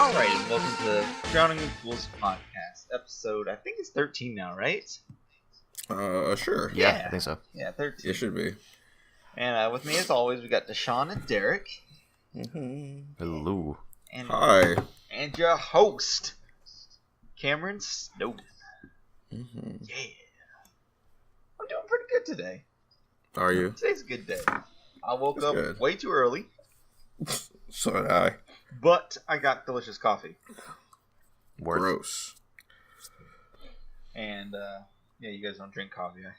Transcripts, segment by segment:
Alright, and welcome to the Drowning in Fools podcast, episode, I think it's 13 now, right? Sure. Yeah, I think so. Yeah, 13. It should be. And with me, as always, we got Deshaun and Derek. Mm-hmm. Hello. And, Hi. And your host, Cameron Snowden. Mm-hmm. Yeah. I'm doing pretty good today. Are you? Today's a good day. I woke That's up good. way too early, So did I. but I got delicious coffee. Worth. Gross. And, yeah, you guys don't drink coffee. I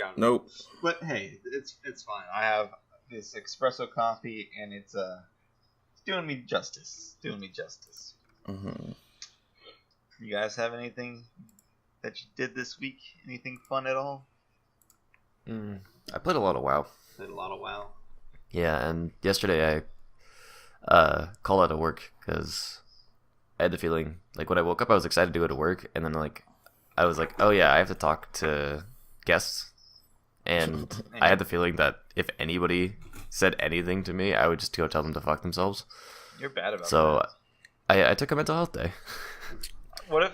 got it. Nope. But hey, it's fine. I have this espresso coffee, and it's doing me justice. Mm-hmm. You guys have anything that you did this week? Anything fun at all? I played a lot of WoW. Played a lot of WoW. Yeah, and yesterday I called out of work because I had the feeling, like, when I woke up, I was excited to go to work, and then, like, I was like, oh yeah, I have to talk to guests, and I had the feeling that if anybody said anything to me, I would just go tell them to fuck themselves. You're bad about that. So I took a mental health day.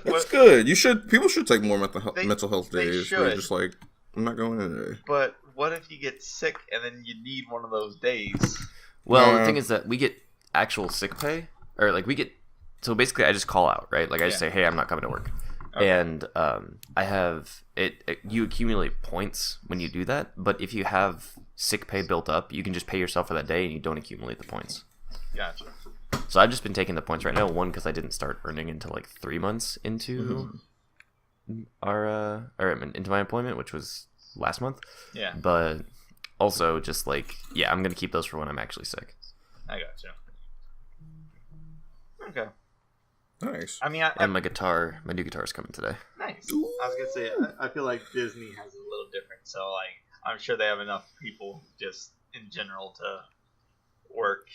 That's good. You should. People should take more mental health they days. should. Where you're just like, I'm not going in today. But what if you get sick and then you need one of those days? Well, Yeah. the thing is that we get actual sick pay, or like we get. So basically, I just call out, right? Like I just say, "Hey, I'm not coming to work," Okay. and I have it. You accumulate points when you do that, but if you have sick pay built up, you can just pay yourself for that day, and you don't accumulate the points. Gotcha. So I've just been taking the points right now. One, because I didn't start earning until like 3 months into into my employment, which was last month. Yeah, But also just like, yeah, I'm gonna keep those for when I'm actually sick. I gotcha. Okay. Nice. I mean, And my new guitar is coming today. nice. I was gonna say, I feel like Disney has it a little different. So, like, I'm sure they have enough people just in general to work.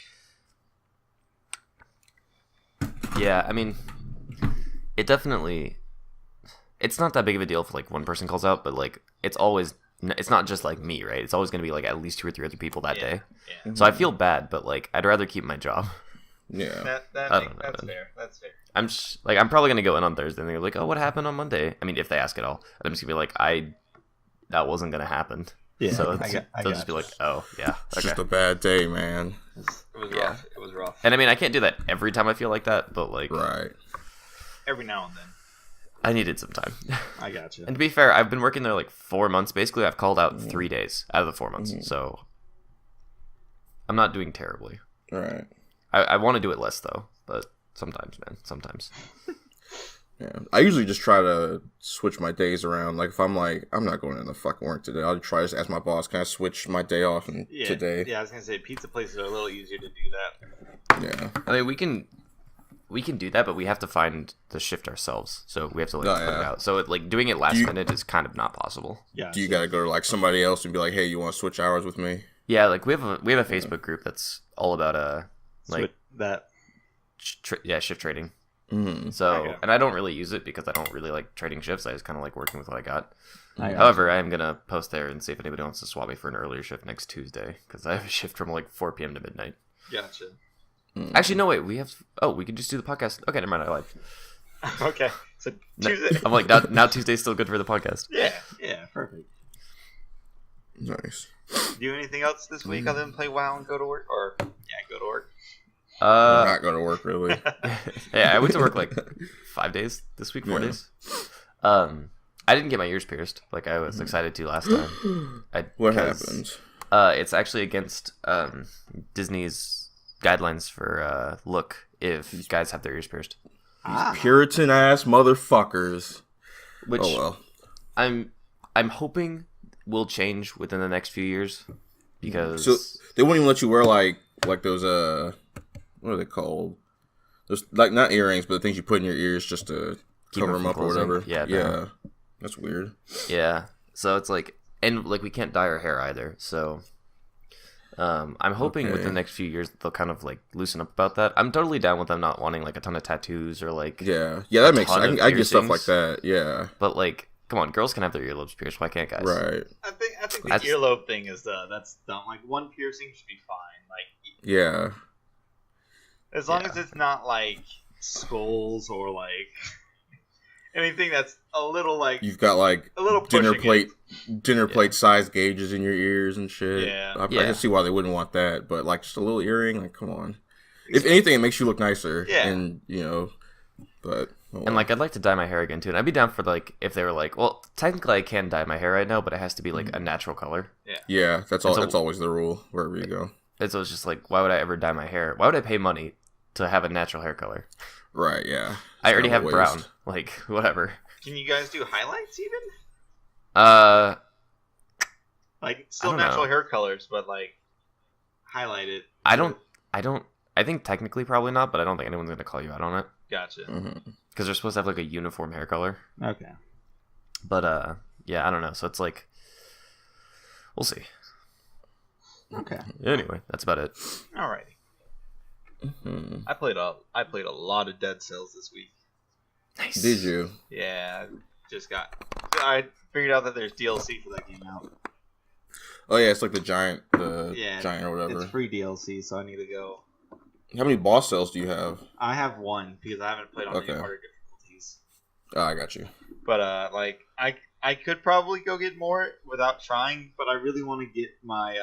Yeah, I mean, it definitely. It's not that big of a deal if like one person calls out, but like it's not just like me, right? It's always gonna be like at least 2 or 3 other people that day. Yeah. So I feel bad, but like I'd rather keep my job. Yeah. That's fair. That's fair. I'm probably gonna go in on Thursday and they're like, oh, what happened on Monday? I mean, if they ask at all, I'm just gonna be like, that wasn't gonna happen. Yeah, So I they'll just be like, oh yeah, It's okay. just a bad day, man. It was Yeah. rough. It was rough. And I mean, I can't do that every time I feel like that, but like, Right. Every now and then. I needed some time. I got you. And to be fair, I've been working there like 4 months. Basically, I've called out 3 days out of the 4 months, so I'm not doing terribly. Right. I want to do it less though, but sometimes, man, sometimes. Yeah. I usually just try to switch my days around. Like if I'm like, I'm not going in the fucking work today, I'll try to just ask my boss, can I switch my day off today? Yeah, I was gonna say pizza places are a little easier to do that. Yeah. I mean, we can do that, but we have to find the shift ourselves. So we have to like put it out. So like doing it last minute is kind of not possible. Yeah. Do you gotta go to like somebody else and be like, hey, you want to switch hours with me? Yeah, like we have a Facebook group that's all about like that? shift trading. Mm-hmm. So, Okay. and I don't really use it because I don't really like trading shifts. I just kind of like working with what I got. I got However, I am going to post there and see if anybody wants to swap me for an earlier shift next Tuesday because I have a shift from like 4 p.m. to midnight. Gotcha. Actually, no, wait. We can just do the podcast. Okay, never mind. I lied. Okay. So No, Tuesday. I'm like, now Tuesday's still good for the podcast. Yeah, perfect. Nice. Do anything else this week other than play WoW and go to work? Or, go to work? I'm not going to work, really. Yeah, I went to work like 5 days this week, 4 days. I didn't get my ears pierced like I was excited to last time. What happened? It's actually against Disney's guidelines for look if guys have their ears pierced. Puritan ass motherfuckers. Which Oh well. I'm hoping will change within the next few years because So they won't even let you wear like those what are they called? Those like not earrings, but the things you put in your ears just to Keep cover them them from up or closing. whatever. Yeah, Yeah. That's weird. yeah. So it's like, and like we can't dye our hair either. So I'm hoping within the next few years they'll kind of like loosen up about that. I'm totally down with them not wanting like a ton of tattoos or like Yeah, that makes ton sense. of I get stuff like piercings. that. Yeah, But like, come on, girls can have their earlobes pierced. Why can't guys? right. I think the That's- earlobe thing is that's dumb. Like one piercing should be fine. Like Yeah, as long as it's not like skulls or like anything that's a little like you've got like a little dinner pushing plate size gauges in your ears and shit. Yeah. I can see why they wouldn't want that, but like just a little earring, like come on. If anything, it makes you look nicer. Yeah. And but and like I'd like to dye my hair again too, and I'd be down for like if they were like, well, technically I can dye my hair right now, but it has to be like a natural color. Yeah, that's all. That's always the rule wherever you go. And so it's just like, why would I ever dye my hair? Why would I pay money to have a natural hair color? Right. Yeah. I already have brown. Like whatever. Can you guys do highlights even? Like still natural hair colors, but like highlight it. I don't. I think technically probably not, but I don't think anyone's gonna call you out on it. Gotcha. Because they're supposed to have like a uniform hair color. Okay. But yeah, I don't know. So it's like, we'll see. Okay. Anyway, that's about it. Alrighty. I played a lot of Dead Cells this week. Nice. Did you? Yeah, I figured out that there's DLC for that game out. Oh yeah, it's like the giant or whatever. It's free DLC, so I need to go. How many boss cells do you have? I have one because I haven't played on any harder difficulties. Oh, I got you. But like I could probably go get more without trying, but I really want to get my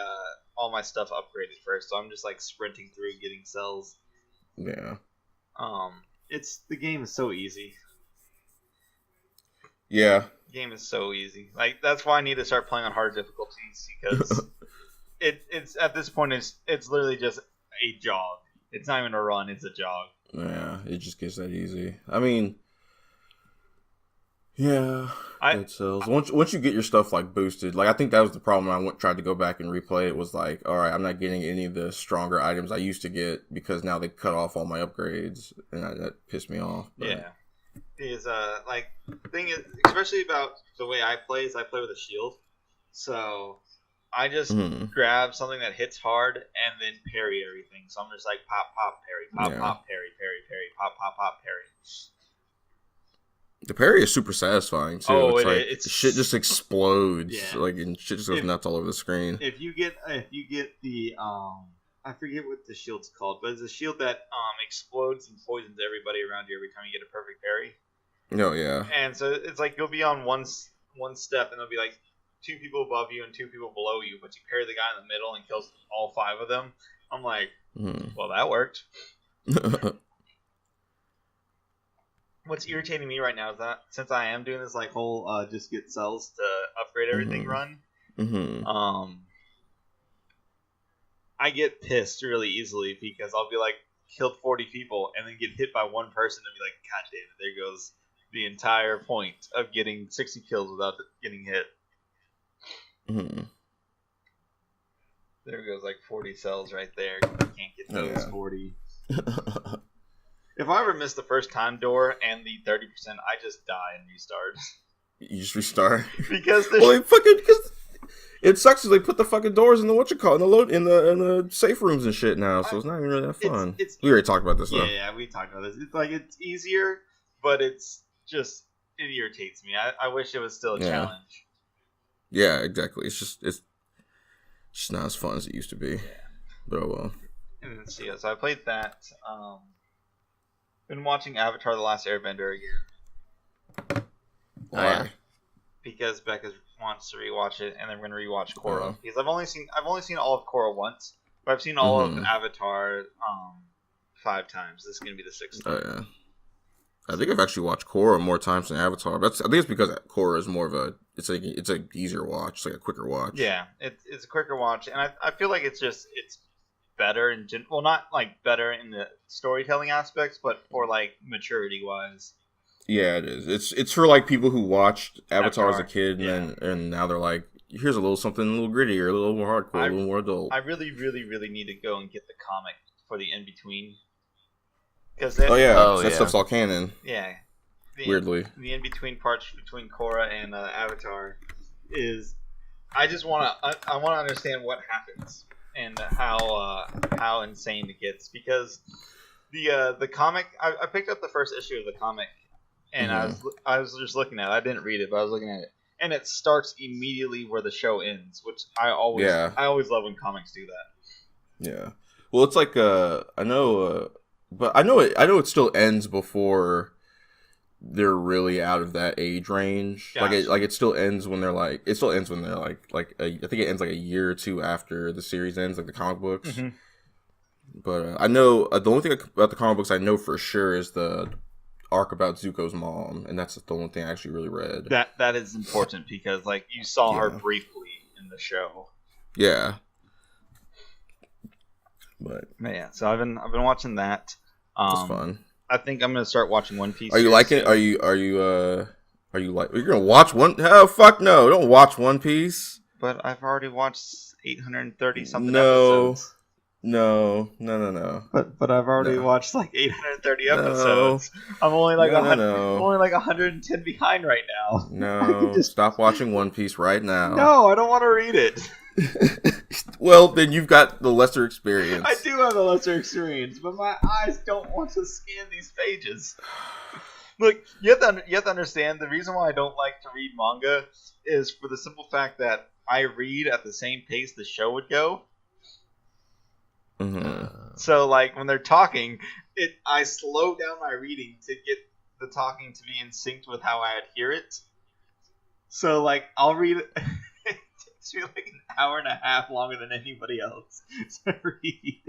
all my stuff upgraded first. So I'm just like sprinting through getting cells. Yeah. The game is so easy. Yeah. The game is so easy. Like that's why I need to start playing on harder difficulties because it's at this point it's literally just a jog. It's not even a run, it's a jog. Yeah, it just gets that easy. I mean, yeah, Dead Cells. Once you get your stuff like boosted, like I think that was the problem. Tried to go back and replay it. Was like, all right, I'm not getting any of the stronger items I used to get because now they cut off all my upgrades, and that pissed me off. But. Yeah, is like the thing is, especially about the way I play is I play with a shield, so I just grab something that hits hard and then parry everything. So I'm just like pop, pop, parry, pop, pop, parry, parry, parry, pop, pop, pop, parry. The parry is super satisfying too. Oh, it's shit just explodes, and shit just goes nuts all over the screen. If you get the I forget what the shield's called, but it's a shield that explodes and poisons everybody around you every time you get a perfect parry. Oh yeah. And so it's like you'll be on one step and there'll be like 2 people above you and 2 people below you, but you parry the guy in the middle and kills all 5 of them. I'm like, well, that worked. What's irritating me right now is that since I am doing this like whole just get cells to upgrade everything run, I get pissed really easily because I'll be like killed 40 people and then get hit by one person and be like, God damn it, there goes the entire point of getting 60 kills without getting hit. There goes like 40 cells right there. You can't get those 40. If I ever miss the first time door and the 30%, I just die and restart. You just restart because it sucks because they put the fucking doors in the in the safe rooms and shit now, so it's not even really that fun. We already talked about this though. Yeah, we talked about this. It's like it's easier, but it's just it irritates me. I wish it was still a challenge. Yeah, exactly. It's just not as fun as it used to be. But oh well. And then, so I played that. Been watching Avatar: The Last Airbender again. Why? Because Becca wants to rewatch it, and then we're gonna rewatch Korra. Because I've only seen all of Korra once, but I've seen all of Avatar 5 times. This is gonna be the 6th time. Oh yeah. I think I've actually watched Korra more times than Avatar. But I think it's because Korra is more of a it's a easier watch, it's like a quicker watch. Yeah, it's a quicker watch, and I feel like it's better in well, not like better in the storytelling aspects, but for like maturity wise. Yeah, it is. It's for like people who watched Avatar as a kid and now they're like, here's a little something a little grittier, a little more hardcore, a little more adult. I really, really, really need to go and get the comic for the in between. That stuff's all canon. Yeah. Weirdly, the in between parts between Korra and Avatar is I want to understand what happens and how insane it gets, because the comic I picked up the first issue of the comic and I was just looking at it. I didn't read it, but I was looking at it, and it starts immediately where the show ends, which I always love when comics do that. Yeah, well, it's like I know but I know it still ends before they're really out of that age range. Gotcha. It still ends when they're like I think it ends like a year or two after the series ends, like the comic books. Mm-hmm. But I know the only thing about the comic books I know for sure is the arc about Zuko's mom, and that's the only thing I actually really read. That is important because like you saw her Yeah. briefly in the show. Yeah. But Yeah, so I've been watching that. it's fun. I think I'm gonna start watching One Piece. Are you liking it? Are you like you're gonna watch one? Oh fuck no! Don't watch One Piece. But I've already watched 830 something No. episodes. No. But I've already No. watched like 830 No. episodes. I'm only like I'm No. only like 110 behind right now. No. Stop watching One Piece right now. No, I don't want to read it. Well, then you've got the lesser experience. I do have a lesser experience, but my eyes don't want to scan these pages. Look, you have to understand the reason why I don't like to read manga is for the simple fact that I read at the same pace the show would go. Mm-hmm. So, like, when they're talking, I slow down my reading to get the talking to be in sync with how I hear it. So, like, I'll read it. It takes me like an hour and a half longer than anybody else to read.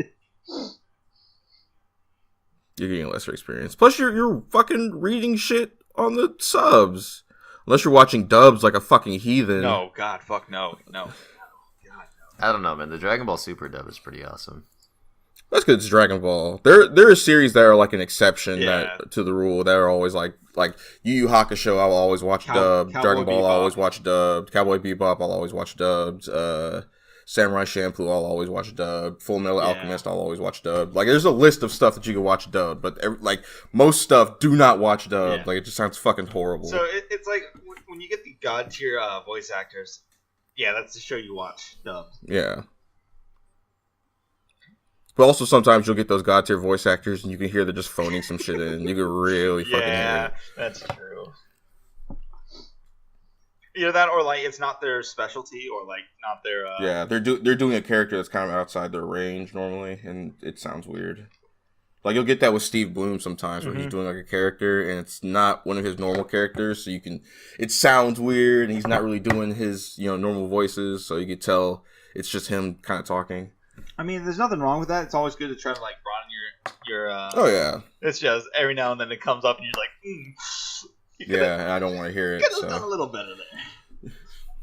You're getting a lesser experience. Plus, you're fucking reading shit on the subs. Unless you're watching dubs like a fucking heathen. No, God, fuck no. God, no. I don't know, man. The Dragon Ball Super dub is pretty awesome. That's good. It's Dragon Ball. There are series that are like an exception Yeah. to the rule. That are always like Yu Yu Hakusho. I'll always watch dubbed. Cowboy Dragon Ball. I'll Bebop. always watch dubbed. Cowboy Bebop. I'll always watch dubbed. Samurai Champloo. I'll always watch dubbed. Full Metal Yeah. Alchemist. I'll always watch dubbed. Like there's a list of stuff that you can watch dubbed, but most stuff do not watch dubbed. Yeah. Like it just sounds fucking horrible. So it's like when you get the god tier voice actors, yeah, that's the show you watch dubbed. Yeah. But also sometimes you'll get those god tier voice actors and you can hear they're just phoning some shit in. You can really fucking hear Yeah, it. that's true. Either that or like it's not their specialty or like not their Yeah, they're doing a character that's kind of outside their range normally, and it sounds weird. Like you'll get that with Steve Bloom sometimes, where he's doing like a character and it's not one of his normal characters, so it sounds weird, and he's not really doing his normal voices, so you could tell it's just him kind of talking. I mean, there's nothing wrong with that. It's always good to try to like broaden your. Oh yeah, It's just every now and then it comes up and you're like, yeah, and I don't want to hear it. could have done a So little better there.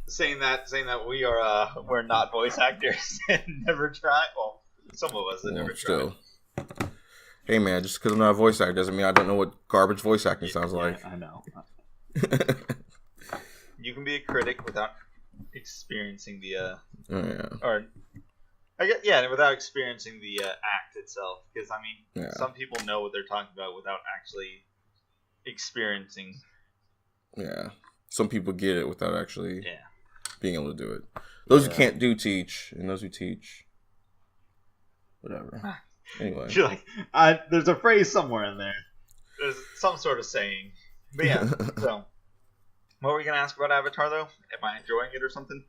saying that we're not voice actors and never tried. Well, some of us have never tried. still. Hey man, just because I'm not a voice actor doesn't mean I don't know what garbage voice acting sounds like. I know. You can be a critic without experiencing the Oh, yeah. or I guess, yeah, without experiencing the act itself. Because I mean, Yeah. some people know what they're talking about without actually experiencing. Yeah. Some people get it without actually Yeah. being able to do it. Those who can't do teach, and those who teach, whatever. Anyway. You're like, there's a phrase somewhere in there. There's some sort of saying. But yeah, so what were we gonna ask about Avatar though? Am I enjoying it or something?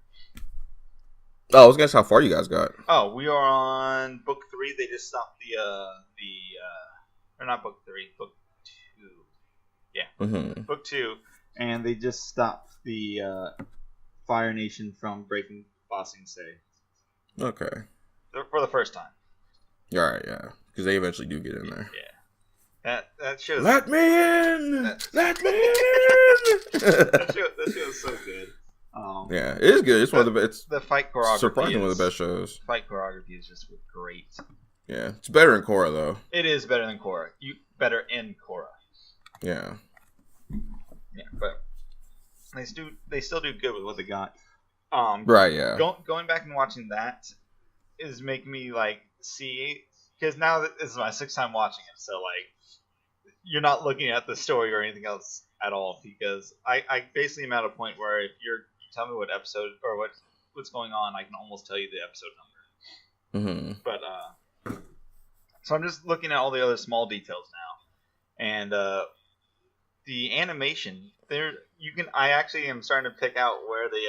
Oh, I was gonna ask how far you guys got. Oh, we are on book 3. They just stopped or not book 3, book 2. Yeah, Mm-hmm. book 2, and they just stopped the Fire Nation from breaking Ba Sing Se Okay. for the first time. All right, yeah, because they eventually do get in there. Yeah, that shows. Let me in. Let me in. that show is so good. Yeah, it is good. It's one of the best. The fight choreography. Surprisingly, one of the is- best shows. Fight choreography is just great. Yeah, it's better in Korra though. It is better than Korra. Better in Korra. Yeah. Yeah, but they still do good with what they got. Right. Yeah. Going back and watching that is making me like see, because now that this is my 6th time watching it, so like you're not looking at the story or anything else at all, because I basically am at a point where if you tell me what episode or what's going on, I can almost tell you the episode number. Mm-hmm. But so I'm just looking at all the other small details now, and the animation there. I actually am starting to pick out where they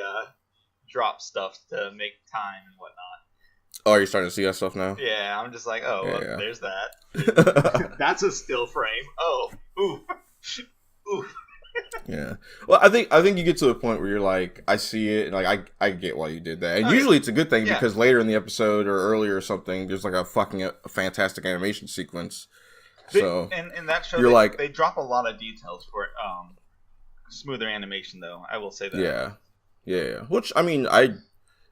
drop stuff to make time and whatnot. Oh, you're starting to see that stuff now? Yeah, I'm just like, oh, Yeah, well, yeah. there's that. That's a still frame. Oh, ooh, ooh. Yeah. Well, I think you get to the point where you're like, I see it, and like I get why you did that. And Okay. usually it's a good thing Yeah. because later in the episode or earlier or something, there's like a fantastic animation sequence. So in that show, you're they drop a lot of details for smoother animation, though. I will say that. yeah. Which I mean,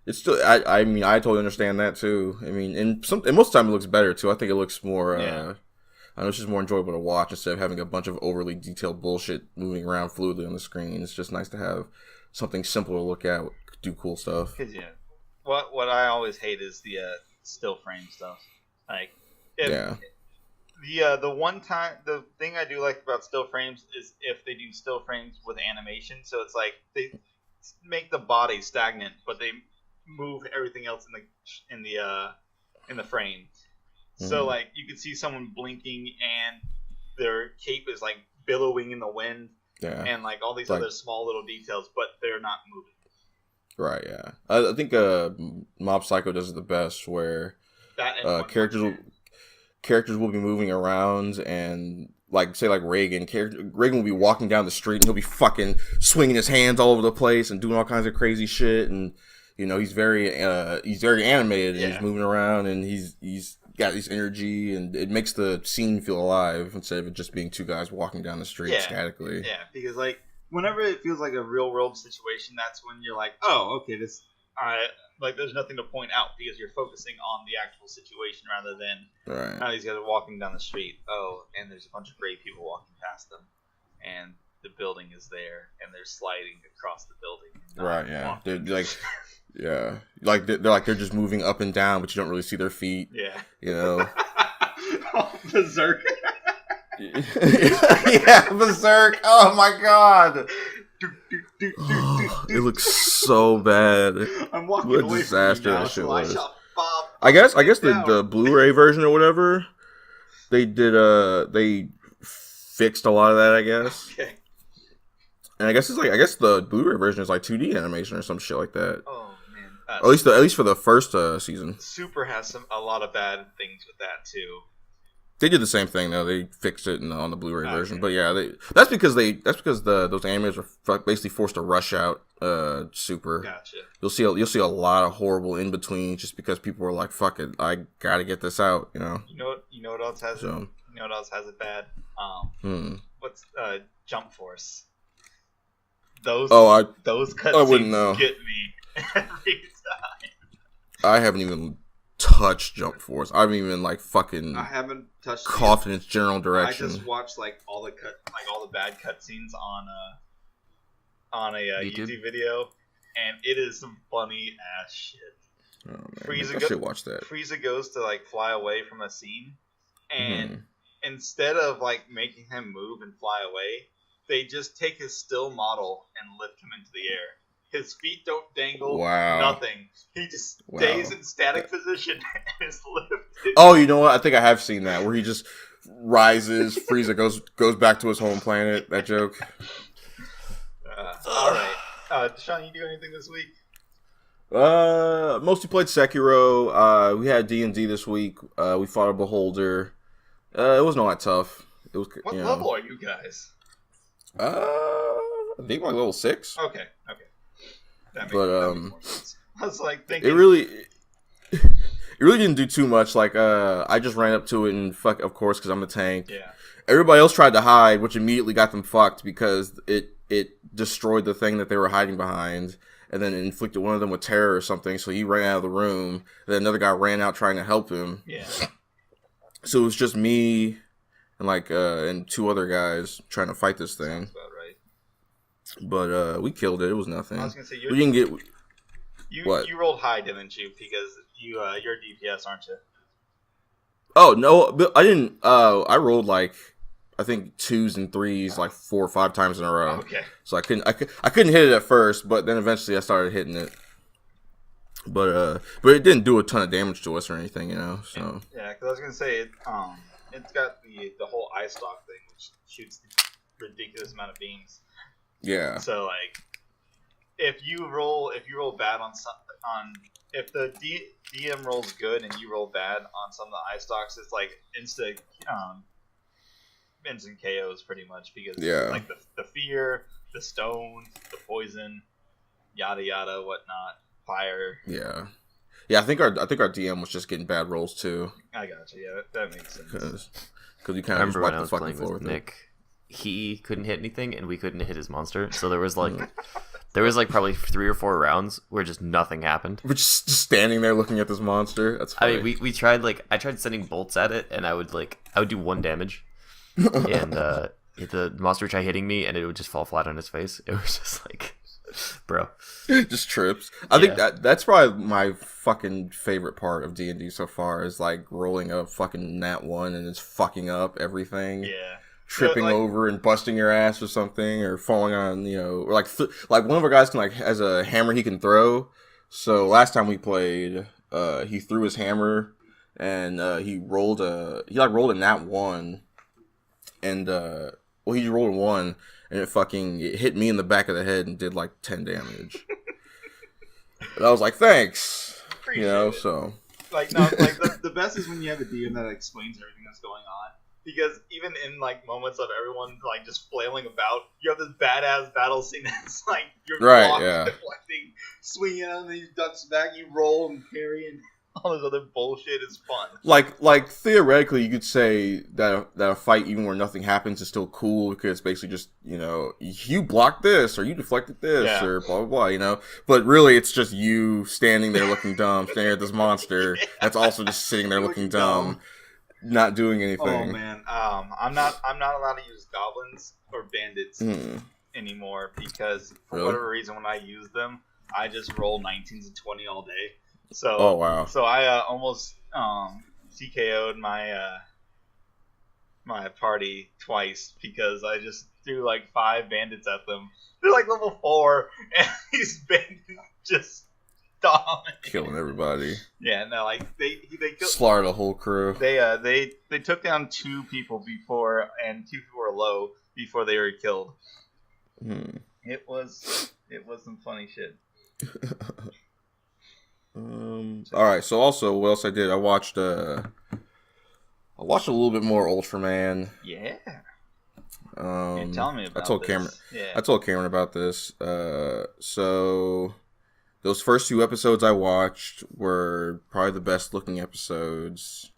it's still I mean I totally understand that too. I mean, and most of the time it looks better too. I think it looks more. I know it's just more enjoyable to watch instead of having a bunch of overly detailed bullshit moving around fluidly on the screen. It's just nice to have something simple to look at, do cool stuff. Cause what I always hate is the still frame stuff. Like, the thing I do like about still frames is if they do still frames with animation. So it's like they make the body stagnant, but they move everything else in the frame. So like you can see someone blinking and their cape is like billowing in the wind, and like all these other small little details, but they're not moving. Right. Yeah. I think Mob Psycho does it the best, where characters will be moving around and like say like Reagan will be walking down the street and he'll be fucking swinging his hands all over the place and doing all kinds of crazy shit, and you know he's very animated and he's moving around and he's got this energy, and it makes the scene feel alive instead of it just being two guys walking down the street statically. Yeah, because like whenever it feels like a real world situation, that's when you're like, oh, okay, like there's nothing to point out because you're focusing on the actual situation rather than now these guys are walking down the street. Oh, and there's a bunch of gray people walking past them, and the building is there, and they're sliding across the building. Right? Yeah, they're like. Yeah, like they're just moving up and down, but you don't really see their feet. Yeah, you know. Berserk. Yeah, Berserk. Oh my god. It looks so bad. I'm walking what away disaster from you now, that shit so was. I guess the Blu-ray version or whatever, they did they fixed a lot of that, I guess. Okay. And I guess the Blu-ray version is like 2D animation or some shit like that. Oh man. At least for the first season. Super has a lot of bad things with that too. They did the same thing though. They fixed it on the Blu-ray version. But yeah, that's because those animators were basically forced to rush out Super. Gotcha. You'll see a lot of horrible in between just because people were like, "Fuck it, I gotta get this out." You know. You know what else has it? You know what else has it bad? What's Jump Force? Those cutscenes get me every time. I haven't even touched Jump Force. I haven't even like fucking. I haven't touched. Coughed in its general direction. I just watched like all the bad cutscenes on a YouTube video, and it is some funny ass shit. Oh man, I should watch that. Frieza goes to like fly away from a scene, and instead of like making him move and fly away, they just take his still model and lift him into the air. His feet don't dangle. Wow. Nothing. He just stays in static position and is lifted. Oh, you know what? I think I have seen that where he just rises. Frieza goes back to his home planet. That joke. All right, Sean, you do anything this week? Mostly played Sekiro. We had D&D this week. We fought a beholder. It wasn't all that tough. It was. What level are you guys? I think like level 6. Okay. That makes more sense. I was like thinking it really didn't do too much. Like I just ran up to it and of course, because I'm a tank. Yeah. Everybody else tried to hide, which immediately got them fucked because it destroyed the thing that they were hiding behind, and then it inflicted one of them with terror or something. So he ran out of the room. Then another guy ran out trying to help him. Yeah. So it was just me and and 2 other guys trying to fight this thing. Sounds about right. But we killed it. It was nothing. I was gonna say we didn't get. You rolled high, didn't you? Because you're DPS, aren't you? Oh no, but I didn't. I rolled like I think 2s and 3s like 4 or 5 times in a row. Okay. So I couldn't hit it at first, but then eventually I started hitting it. But it didn't do a ton of damage to us or anything, you know. So yeah, because I was gonna say it's got the whole eye stalk thing, which shoots a ridiculous amount of beams. Yeah. So like, if you roll bad on if the DM rolls good and you roll bad on some of the eye stocks, it's like instant KOs pretty much because like the fear, the stone, the poison, yada yada, whatnot, fire. Yeah. Yeah, I think our DM was just getting bad rolls too. I gotcha. Yeah, that makes sense. Because we kind of remember when I was playing with Nick, he couldn't hit anything and we couldn't hit his monster. So there was like probably 3 or 4 rounds where just nothing happened. We're just standing there looking at this monster. That's funny. I mean, we tried I tried sending bolts at it and I would do 1 damage, and the monster would try hitting me and it would just fall flat on his face. It was just like, bro, just trips. I think that's probably my fucking favorite part of D&D so far is like rolling a fucking nat 1 and it's fucking up everything. Yeah. Tripping over and busting your ass or something, or falling on, or like one of our guys has a hammer he can throw. So last time we played, he threw his hammer and he rolled a nat 1, and he rolled a 1 and it hit me in the back of the head and did like 10 damage. And I was like, thanks, Appreciate it. So like no, like the best is when you have a DM that explains everything that's going on. Because even in like moments of everyone like just flailing about, you have this badass battle scene that's like you're deflecting, swinging, and then you ducks back, you roll and parry, and all this other bullshit is fun. Like theoretically, you could say that a fight, even where nothing happens, is still cool because it's basically just you blocked this or you deflected this or blah blah blah, But really, it's just you standing there looking dumb, staring at this monster that's also just sitting there looking dumb. Not doing anything. Oh man, I'm not allowed to use goblins or bandits anymore because for whatever reason, when I use them, I just roll 19s and 20 all day. So oh wow. So I almost TKO'd my my party twice because I just threw like 5 bandits at them. They're like level 4, and these bandits just killing everybody. Yeah, no, like they killed, slaughtered a whole crew. They took down 2 people before, and 2 people were low before they were killed. It was some funny shit. All right. So also, what else I did? I watched a little bit more Ultraman. Yeah. Tell me about I told this. Cameron. Yeah. I told Cameron about this. So those first 2 episodes I watched were probably the best looking episodes.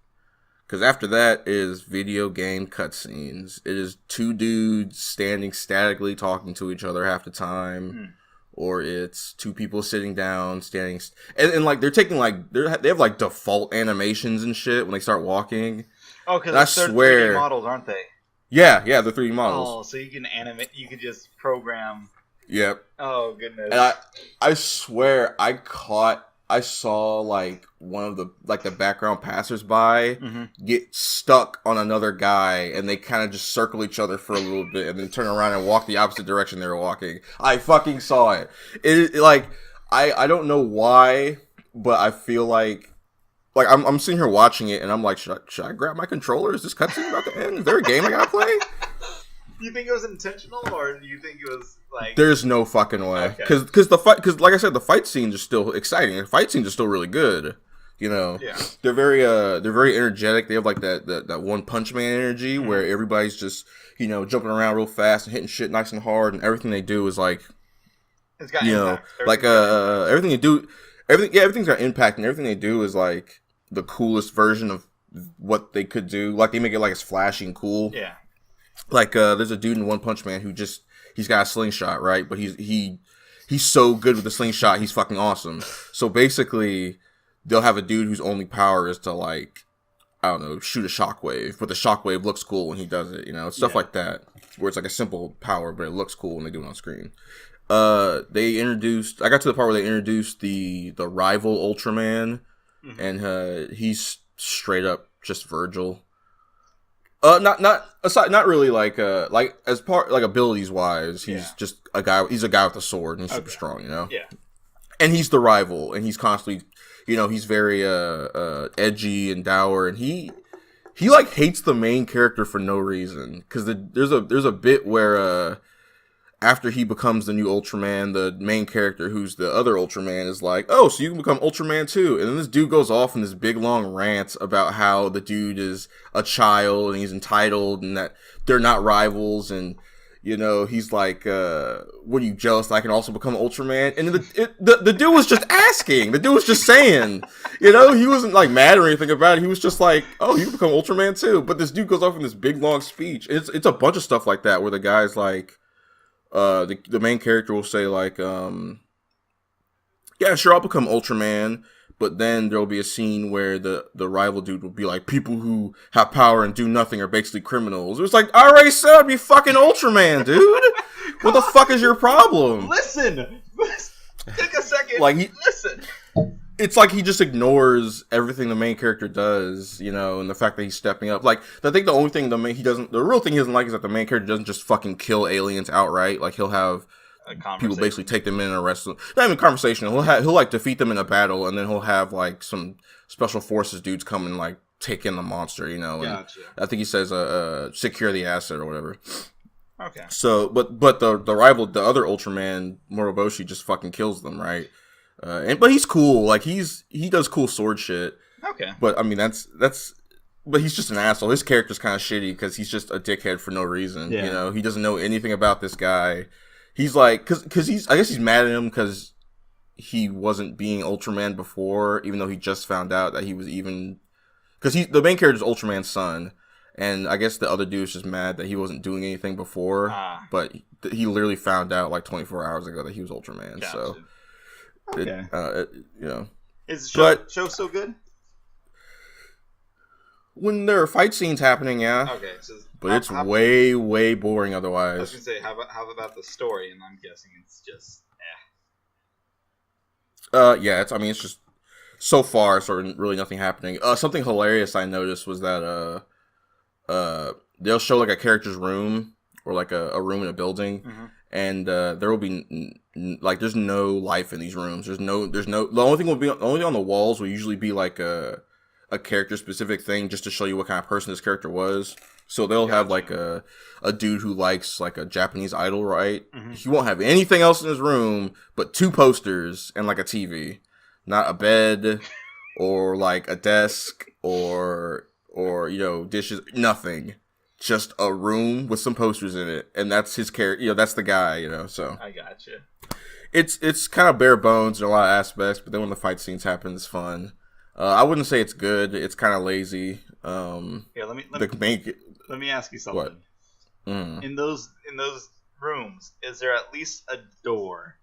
Because after that is video game cutscenes. It is 2 dudes standing statically talking to each other half the time. Or it's 2 people sitting down, standing. And like, they're taking like, they have like default animations and shit when they start walking. Oh, because they're 3D models, aren't they? Yeah, they're 3D models. Oh, so you can animate, you can just program. Yep. Oh goodness! And I swear I saw like one of the background passersby get stuck on another guy, and they kind of just circle each other for a little bit, and then turn around and walk the opposite direction they were walking. I fucking saw it. I don't know why, but I feel like I'm sitting here watching it, and I'm like, should I grab my controller? Is this cutscene about to end? Is there a game I gotta play? Do you think it was intentional, or do you think it was like? There's no fucking way, because like I said, the fight scenes are still exciting. The fight scenes are still really good. Yeah. They're very energetic. They have like that One Punch Man energy where everybody's just jumping around real fast and hitting shit nice and hard, and everything they do is like, it's got impact. Everything they do, everything's got impact, and everything they do is like the coolest version of what they could do. Like they make it like it's flashy and cool. Yeah. Like, there's a dude in One Punch Man who he's got a slingshot, right? But he's so good with the slingshot, he's fucking awesome. So basically, they'll have a dude whose only power is to, like, I don't know, shoot a shockwave. But the shockwave looks cool when he does it, Stuff like that. Where it's like a simple power, but it looks cool when they do it on screen. I got to the part where they introduced the rival Ultraman. And he's straight up just Virgil. Not really like as part like abilities wise, he's just a guy. He's a guy with a sword and he's super strong, Yeah. And he's the rival, and he's constantly, he's very edgy and dour, and he like hates the main character for no reason. Because there's a bit where after he becomes the new Ultraman, the main character, who's the other Ultraman, is like, oh, so you can become Ultraman too. And then this dude goes off in this big long rant about how the dude is a child and he's entitled and that they're not rivals. And, you know, he's like, what are you, jealous that I can also become Ultraman? And the dude was just asking. The dude was just saying, you know, he wasn't like mad or anything about it. He was just like, oh, you can become Ultraman too. But this dude goes off in this big long speech. It's a bunch of stuff like that where the guy's like, the main character will say like, yeah, sure, I'll become Ultraman, but then there'll be a scene where the rival dude will be like, people who have power and do nothing are basically criminals. It was like, I already said I'd be fucking Ultraman, dude. What the fuck is your problem? Listen, take a second. Listen. It's like he just ignores everything the main character does, you know, and the fact that he's stepping up. Like, I think the only thing the real thing he doesn't like is that the main character doesn't just fucking kill aliens outright. Like, he'll have people basically take them in and arrest them. Not even conversation. He'll like defeat them in a battle, and then he'll have like some special forces dudes come and like take in the monster, you know. And gotcha. I think he says secure the asset or whatever. Okay. So, but the rival, the other Ultraman, Moroboshi, just fucking kills them, right? But he's cool. Like he does cool sword shit. Okay. But I mean but he's just an asshole. His character's kind of shitty because he's just a dickhead for no reason. Yeah. You know, he doesn't know anything about this guy. He's like, cause I guess he's mad at him because he wasn't being Ultraman before, even though he just found out that he was even, because the main character is Ultraman's son, and I guess the other dude is just mad that he wasn't doing anything before, but he literally found out like 24 hours ago that he was Ultraman. Gotcha. So. Okay. You know, is the show so good? When there are fight scenes happening, yeah. Okay, so but it's way boring otherwise. I was gonna say, how about the story? And I'm guessing it's just yeah. It's just so far, sort of really nothing happening. Something hilarious I noticed was that they'll show like a character's room or like a room in a building. Mm-hmm. And there will be like there's no life in these rooms. There's no. The only thing on the walls will usually be like a character specific thing just to show you what kind of person this character was. So they'll have like a dude who likes like a Japanese idol, right? Mm-hmm. He won't have anything else in his room but 2 posters and like a TV, not a bed or like a desk or you know dishes, nothing. Just a room with some posters in it, and that's his character. You know, that's the guy. You know, so I gotcha. It's kind of bare bones in a lot of aspects, but then when the fight scenes happen, it's fun. I wouldn't say it's good. It's kind of lazy. Here, let me ask you something. What? Mm. In those rooms, is there at least a door?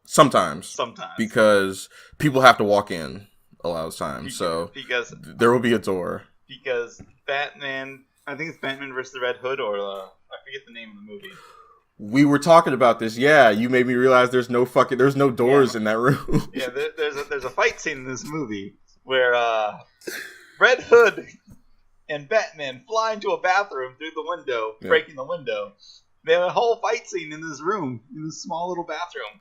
Sometimes, because people have to walk in a lot of times. Because there will be a door. Because Batman, I think it's Batman versus the Red Hood, or I forget the name of the movie. We were talking about this. Yeah, you made me realize there's no doors in that room. Yeah, there's a fight scene in this movie where Red Hood and Batman fly into a bathroom through the window, breaking the window. They have a whole fight scene in this room, in this small little bathroom.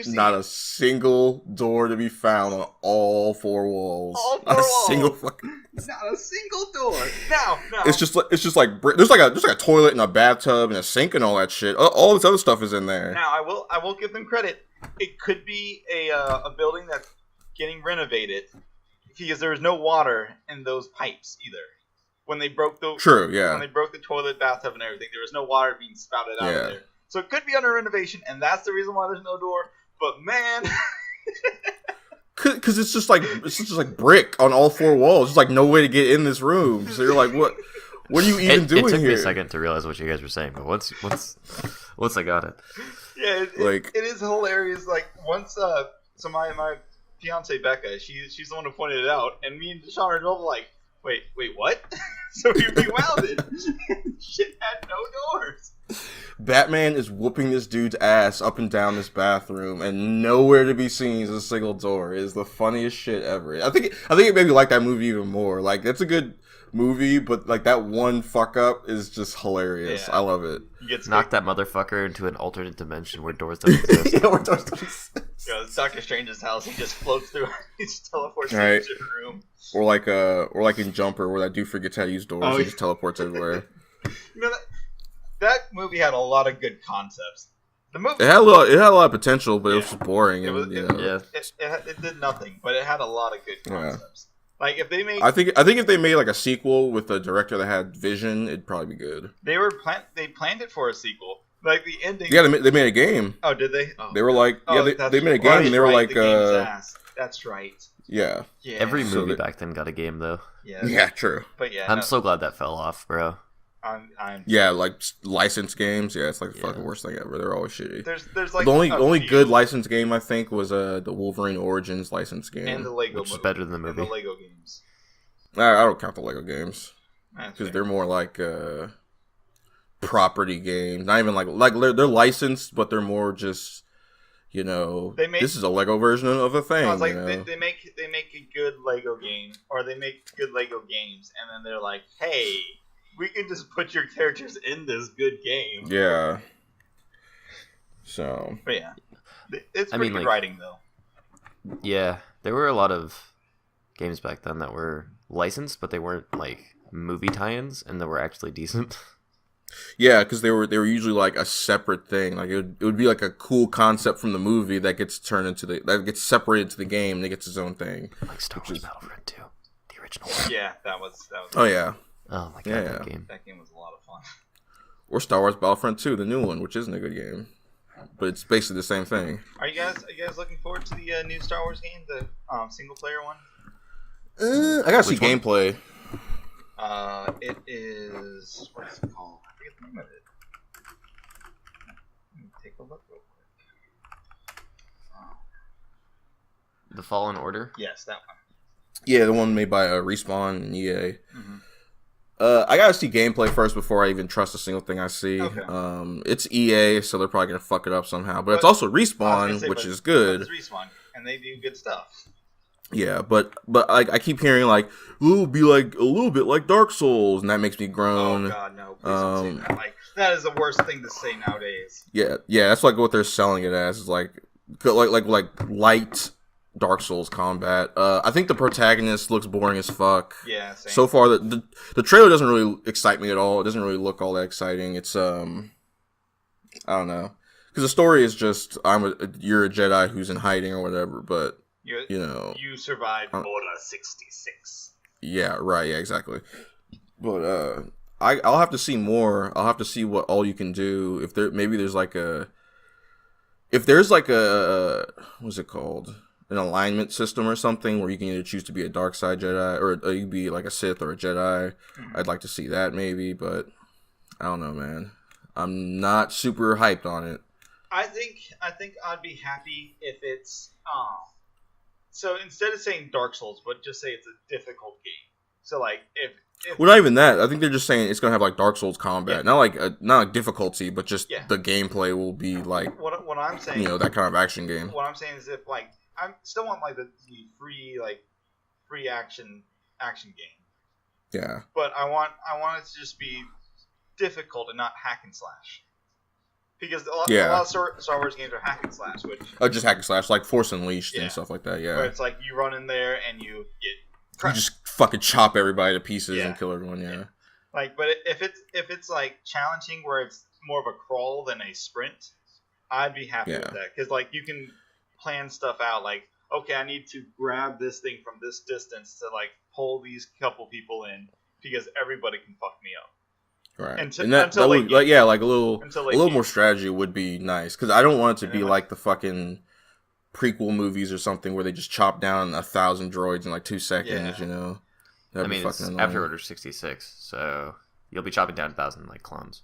Not a single door to be found on all 4 walls. Not a single fucking. Not a single door. No. It's just like there's like a toilet and a bathtub and a sink and all that shit. All this other stuff is in there. Now I will give them credit. It could be a building that's getting renovated because there was no water in those pipes either. When they broke the when they broke the toilet, bathtub, and everything, there was no water being spouted out of there. So it could be under renovation, and that's the reason why there's no door. But man, because it's just like brick on all 4 walls. There's like no way to get in this room. So you're like, what are you even doing here? It took me a second to realize what you guys were saying, but once I got it, yeah, it is hilarious. Like once, so my fiance Becca, she's the one who pointed it out, and me and Deshaun are both like, wait, what? So we rewound it. Shit had no doors. Batman is whooping this dude's ass up and down this bathroom, and nowhere to be seen is a single door. It is the funniest shit ever. I think it made me like that movie even more. Like, that's a good movie, but like that one fuck up is just hilarious. Yeah. I love it. Knock that motherfucker into an alternate dimension where doors don't exist. Yeah, where doors don't exist. Yeah, it's Doctor Strange's house. He just floats through. He just teleports into the room. Or like in Jumper, where that dude forgets how to use doors. He just teleports everywhere. You know that movie had a lot of good concepts. The movie It had a lot of potential, but it was just boring. It was, and, Yeah. it did nothing, but it had a lot of good concepts. Like if they made, I think if they made like a sequel with a director that had vision, it'd probably be good. they planned it for a sequel. Like the ending. Yeah, they made a game. Oh, did they? Oh. They were like, they made a game, That's and they were right, like, the game's ass. That's right. yeah, Yeah. Every So movie that- back then got a game though. Yeah. True. But yeah, I'm so glad that fell off, bro. I'm. Yeah, like licensed games. Yeah, it's like the Yeah. fucking worst thing ever. They're always shitty. There's like The only a few- good licensed game I think was the Wolverine Origins licensed game, and the Lego Which is movie, better than the and movie. the Lego games. I don't count the Lego games That's because fair. they're more like property games. Not even like they're licensed, but they're more just this is a Lego version of a thing. I was like, you know? they make a good Lego game, or they make good Lego games, and then they're like, hey, we can just put your characters in this good game. Yeah. So. But yeah, it's I pretty mean, good like- writing though. Yeah, there were a lot of games back then that were licensed, but they weren't like movie tie-ins, and that were actually decent. Yeah, because they were usually like a separate thing. Like it would be like a cool concept from the movie that gets turned into that gets separated to the game and it gets its own thing. Like Star Wars Battlefront 2, the original one. Yeah, that was. Oh yeah, Oh my god, Yeah, that yeah. game. That game was a lot of fun. or Star Wars Battlefront 2, the new one, which isn't a good game, but it's basically the same thing. Are you guys looking forward to the new Star Wars game, the single player one? I gotta see Which one? gameplay. It is, what is it called? I forget the name of it. Let me take a look real quick. The Fallen Order. Yes, that one. Yeah, the one made by Respawn and EA. Mhm. I gotta see gameplay first before I even trust a single thing I see. Okay. It's EA, so they're probably gonna fuck it up somehow. But it's But- also I was gonna Respawn, say, which but- is good. but it's Respawn, and they do good stuff. Yeah, but I keep hearing like, "Ooh, be like a little bit like Dark Souls," and that makes me groan. Oh god, no! Please don't say that. Like that is the worst thing to say nowadays. Yeah, that's like what they're selling it as. Is like light Dark Souls combat. I think the protagonist looks boring as fuck. Yeah, same. So far, the trailer doesn't really excite me at all. It doesn't really look all that exciting. It's I don't know, because the story is just you're a Jedi who's in hiding or whatever. But you survived Order 66. yeah, right, yeah, exactly. But I'll have to see more. I'll have to see what all you can do. If there's like a what's it called? An alignment system or something where you can either choose to be a dark side Jedi or you can be like a Sith or a Jedi. Mm-hmm. I'd like to see that maybe, but I don't know, man. I'm not super hyped on it. I think I'd be happy if it's so instead of saying Dark Souls, but just say it's a difficult game. So like if Well, not even that. I think they're just saying it's gonna have like Dark Souls combat, not like difficulty, but just the gameplay will be like what I'm saying, that kind of action game. What I'm saying is if like I still want like the free action game. Yeah. But I want it to just be difficult and not hack and slash. Because a lot of Star Wars games are hack and slash, which just hack and slash, like Force Unleashed and stuff like that. Yeah. where it's like you run in there and you get You just fucking chop everybody to pieces and kill everyone. Yeah. Like, but if it's like challenging where it's more of a crawl than a sprint, I'd be happy with that because like you can plan stuff out. Like, okay, I need to grab this thing from this distance to like pull these couple people in because everybody can fuck me up. Right. Until that would, like a little more game. strategy would be nice because I don't want it to be like the fucking prequel movies or something where they just chop down 1,000 droids in like 2 seconds. You know. That'd be it's fucking after annoying. Order 66, so you'll be chopping down 1,000 like clones.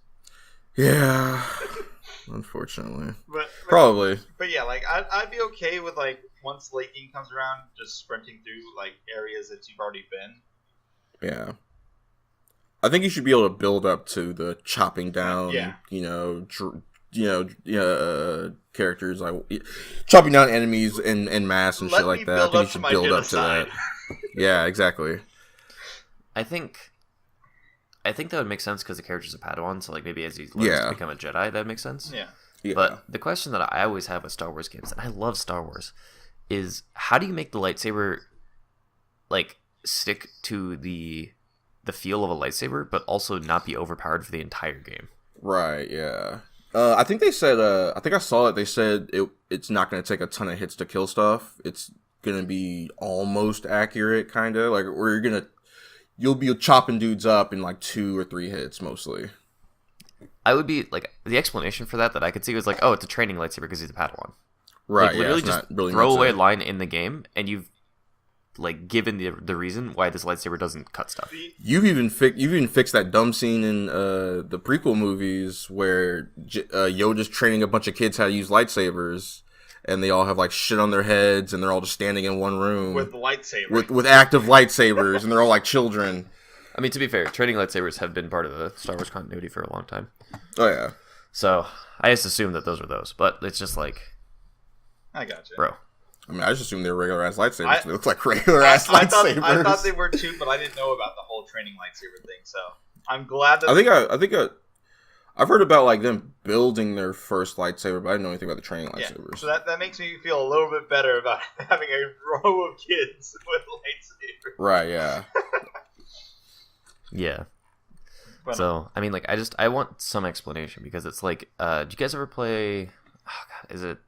Yeah. Unfortunately. But Probably. But yeah, like I'd be okay with like once late game comes around, just sprinting through like areas that you've already been. Yeah. I think you should be able to build up to the chopping down, characters, like chopping down enemies en masse and shit like that. I think you should build up to that. Yeah, exactly. I think that would make sense because the character's a Padawan, so like maybe as he learns to become a Jedi, that makes sense. Yeah. But the question that I always have with Star Wars games, and I love Star Wars, is how do you make the lightsaber like stick to the feel of a lightsaber, but also not be overpowered for the entire game? Right. Yeah. I think they said. I think I saw it. They said it's not going to take a ton of hits to kill stuff. It's going to be almost accurate, kind of like where you'll be chopping dudes up in like 2 or 3 hits mostly. I would be like the explanation for that I could see was like, oh, it's a training lightsaber because he's a Padawan. Right. Like, literally it's just not really throw away a line in the game, and you've like given the reason why this lightsaber doesn't cut stuff. You've even fixed that dumb scene in the prequel movies where Yoda's training a bunch of kids how to use lightsabers, and they all have like shit on their heads, and they're all just standing in one room with lightsabers, with active lightsabers, and they're all like children. I mean, to be fair, training lightsabers have been part of the Star Wars continuity for a long time. Oh yeah. So I just assumed that those were those, but it's just like, I gotcha, I bro. mean, I just assumed they were regular ass lightsabers. They look like regular ass lightsabers. I thought they were too, but I didn't know about the whole training lightsaber thing. So I'm glad that I've heard about like them building their first lightsaber, but I didn't know anything about the training lightsabers. So that makes me feel a little bit better about having a row of kids with lightsabers. Right. Yeah. Yeah. But, so I mean, like, I want some explanation because it's like, do you guys ever play? Oh God, is it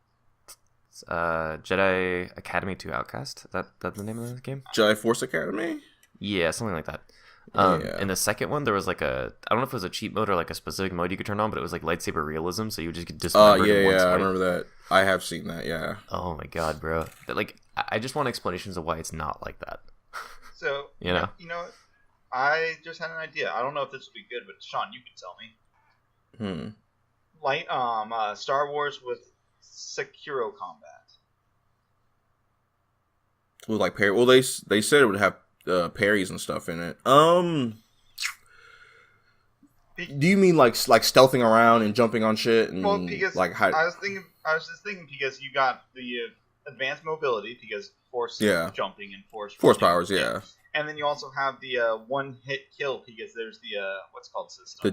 Jedi Academy 2 Outcast? Is that the name of the game? Jedi Force Academy? Yeah, something like that. Yeah. In the second one, there was like I don't know if it was a cheat mode or like a specific mode you could turn on, but it was like lightsaber realism, so you would just get dismembered in one swipe. I remember that. I have seen that, yeah. Oh my god, bro. But, like, I just want explanations of why it's not like that. So, you know, I just had an idea. I don't know if this will be good, but Sean, you can tell me. Star Wars with Sekiro combat. With like parry. Well, they said it would have parries and stuff in it. Do you mean like stealthing around and jumping on shit and because like I was just thinking because you got the advanced mobility because force jumping and force powers, yeah. And then you also have the one hit kill because there's the what's called system.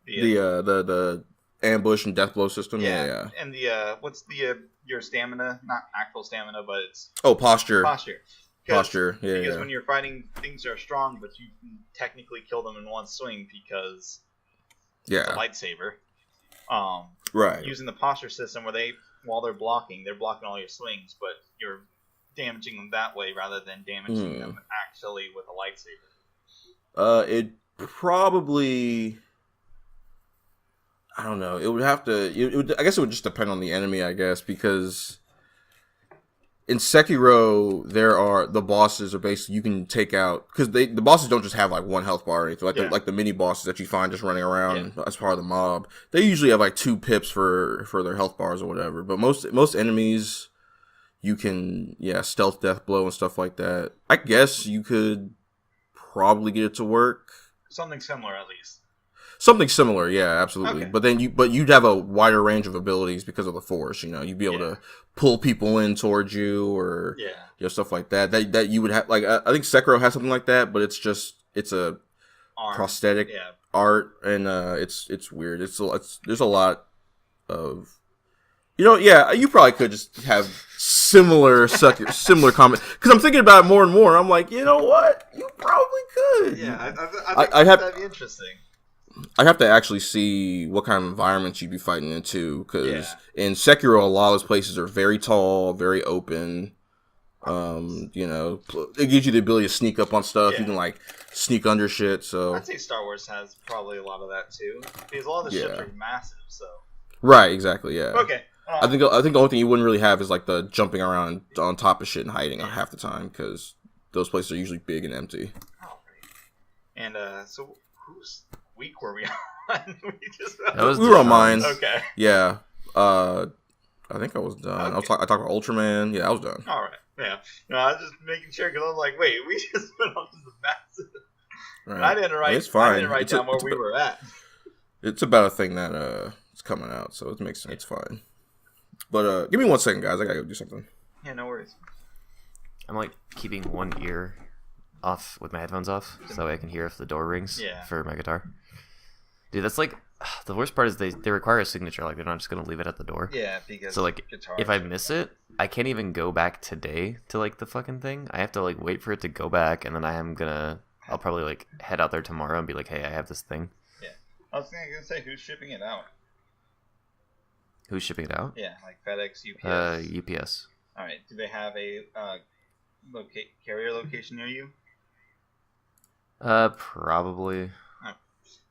The ambush and death blow system. Yeah. And the what's the your stamina? Not actual stamina, but it's posture. Posture. Yeah. Because when you're fighting, things are strong, but you can technically kill them in one swing because it's a lightsaber. Right. Using the posture system where while they're blocking all your swings, but you're damaging them that way rather than damaging them actually with a lightsaber. It probably, I don't know. It would have to. I guess it would just depend on the enemy. I guess because in Sekiro the bosses are basically you can take out because the bosses don't just have like one health bar or anything like the mini bosses that you find just running around as part of the mob. They usually have like 2 pips for their health bars or whatever. But most enemies, you can stealth death blow and stuff like that. I guess you could probably get it to work. Something similar, at least. Something similar, yeah, absolutely. Okay. But you'd have a wider range of abilities because of the Force. You'd be able to pull people in towards you or stuff like that. That you would have like I think Sekiro has something like that, but it's a prosthetic art and it's weird. There's a lot of you probably could just have similar comment because I'm thinking about it more and more. I'm like, you know what? You probably could. Yeah, I think that'd be interesting. I'd have to actually see what kind of environments you'd be fighting into because in Sekiro, a lot of those places are very tall, very open. It gives you the ability to sneak up on stuff. You can like sneak under shit. So I'd say Star Wars has probably a lot of that too because a lot of the ships are massive. So right, exactly, yeah. Okay. I think the only thing you wouldn't really have is like the jumping around on top of shit and hiding half the time because those places are usually big and empty. Oh, great. And so whose week were we on? We were on mine. Okay. Yeah. I think I was done. Okay. I talked about Ultraman. Yeah, I was done. All right. Yeah. No, I was just making sure because I was like, wait, we just went off to the massive. Right. I didn't write. It's fine. I didn't write down where we were at. It's about a thing that it's coming out, so it makes sense. It's fine. But give me 1 second, guys. I gotta go do something. Yeah, no worries. I'm like keeping one ear off with my headphones off, so that way I can hear if the door rings for my guitar. Dude, that's like the worst part is they require a signature. Like they're not just gonna leave it at the door. Yeah, because so like if I miss it, I can't even go back today to like the fucking thing. I have to like wait for it to go back, and then I'll probably like head out there tomorrow and be like, hey, I have this thing. Yeah. I was gonna say, who's shipping it out? Who's shipping it out? Yeah, like FedEx, UPS. UPS. All right. Do they have a carrier location near you? Probably.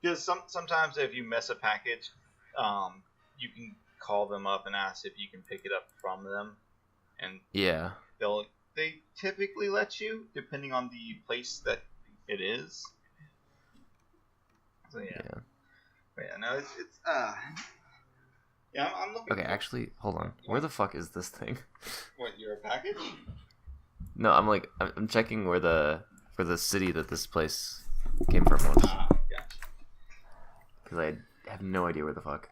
Because sometimes if you miss a package, you can call them up and ask if you can pick it up from them, and Yeah. they typically let you, depending on the place that it is. So yeah. But yeah, no, it's yeah, I'm looking. Okay, actually, hold on. Where the fuck is this thing? What, your package? No, I'm checking where the city that this place came from was, Gotcha. because I have no idea where the fuck.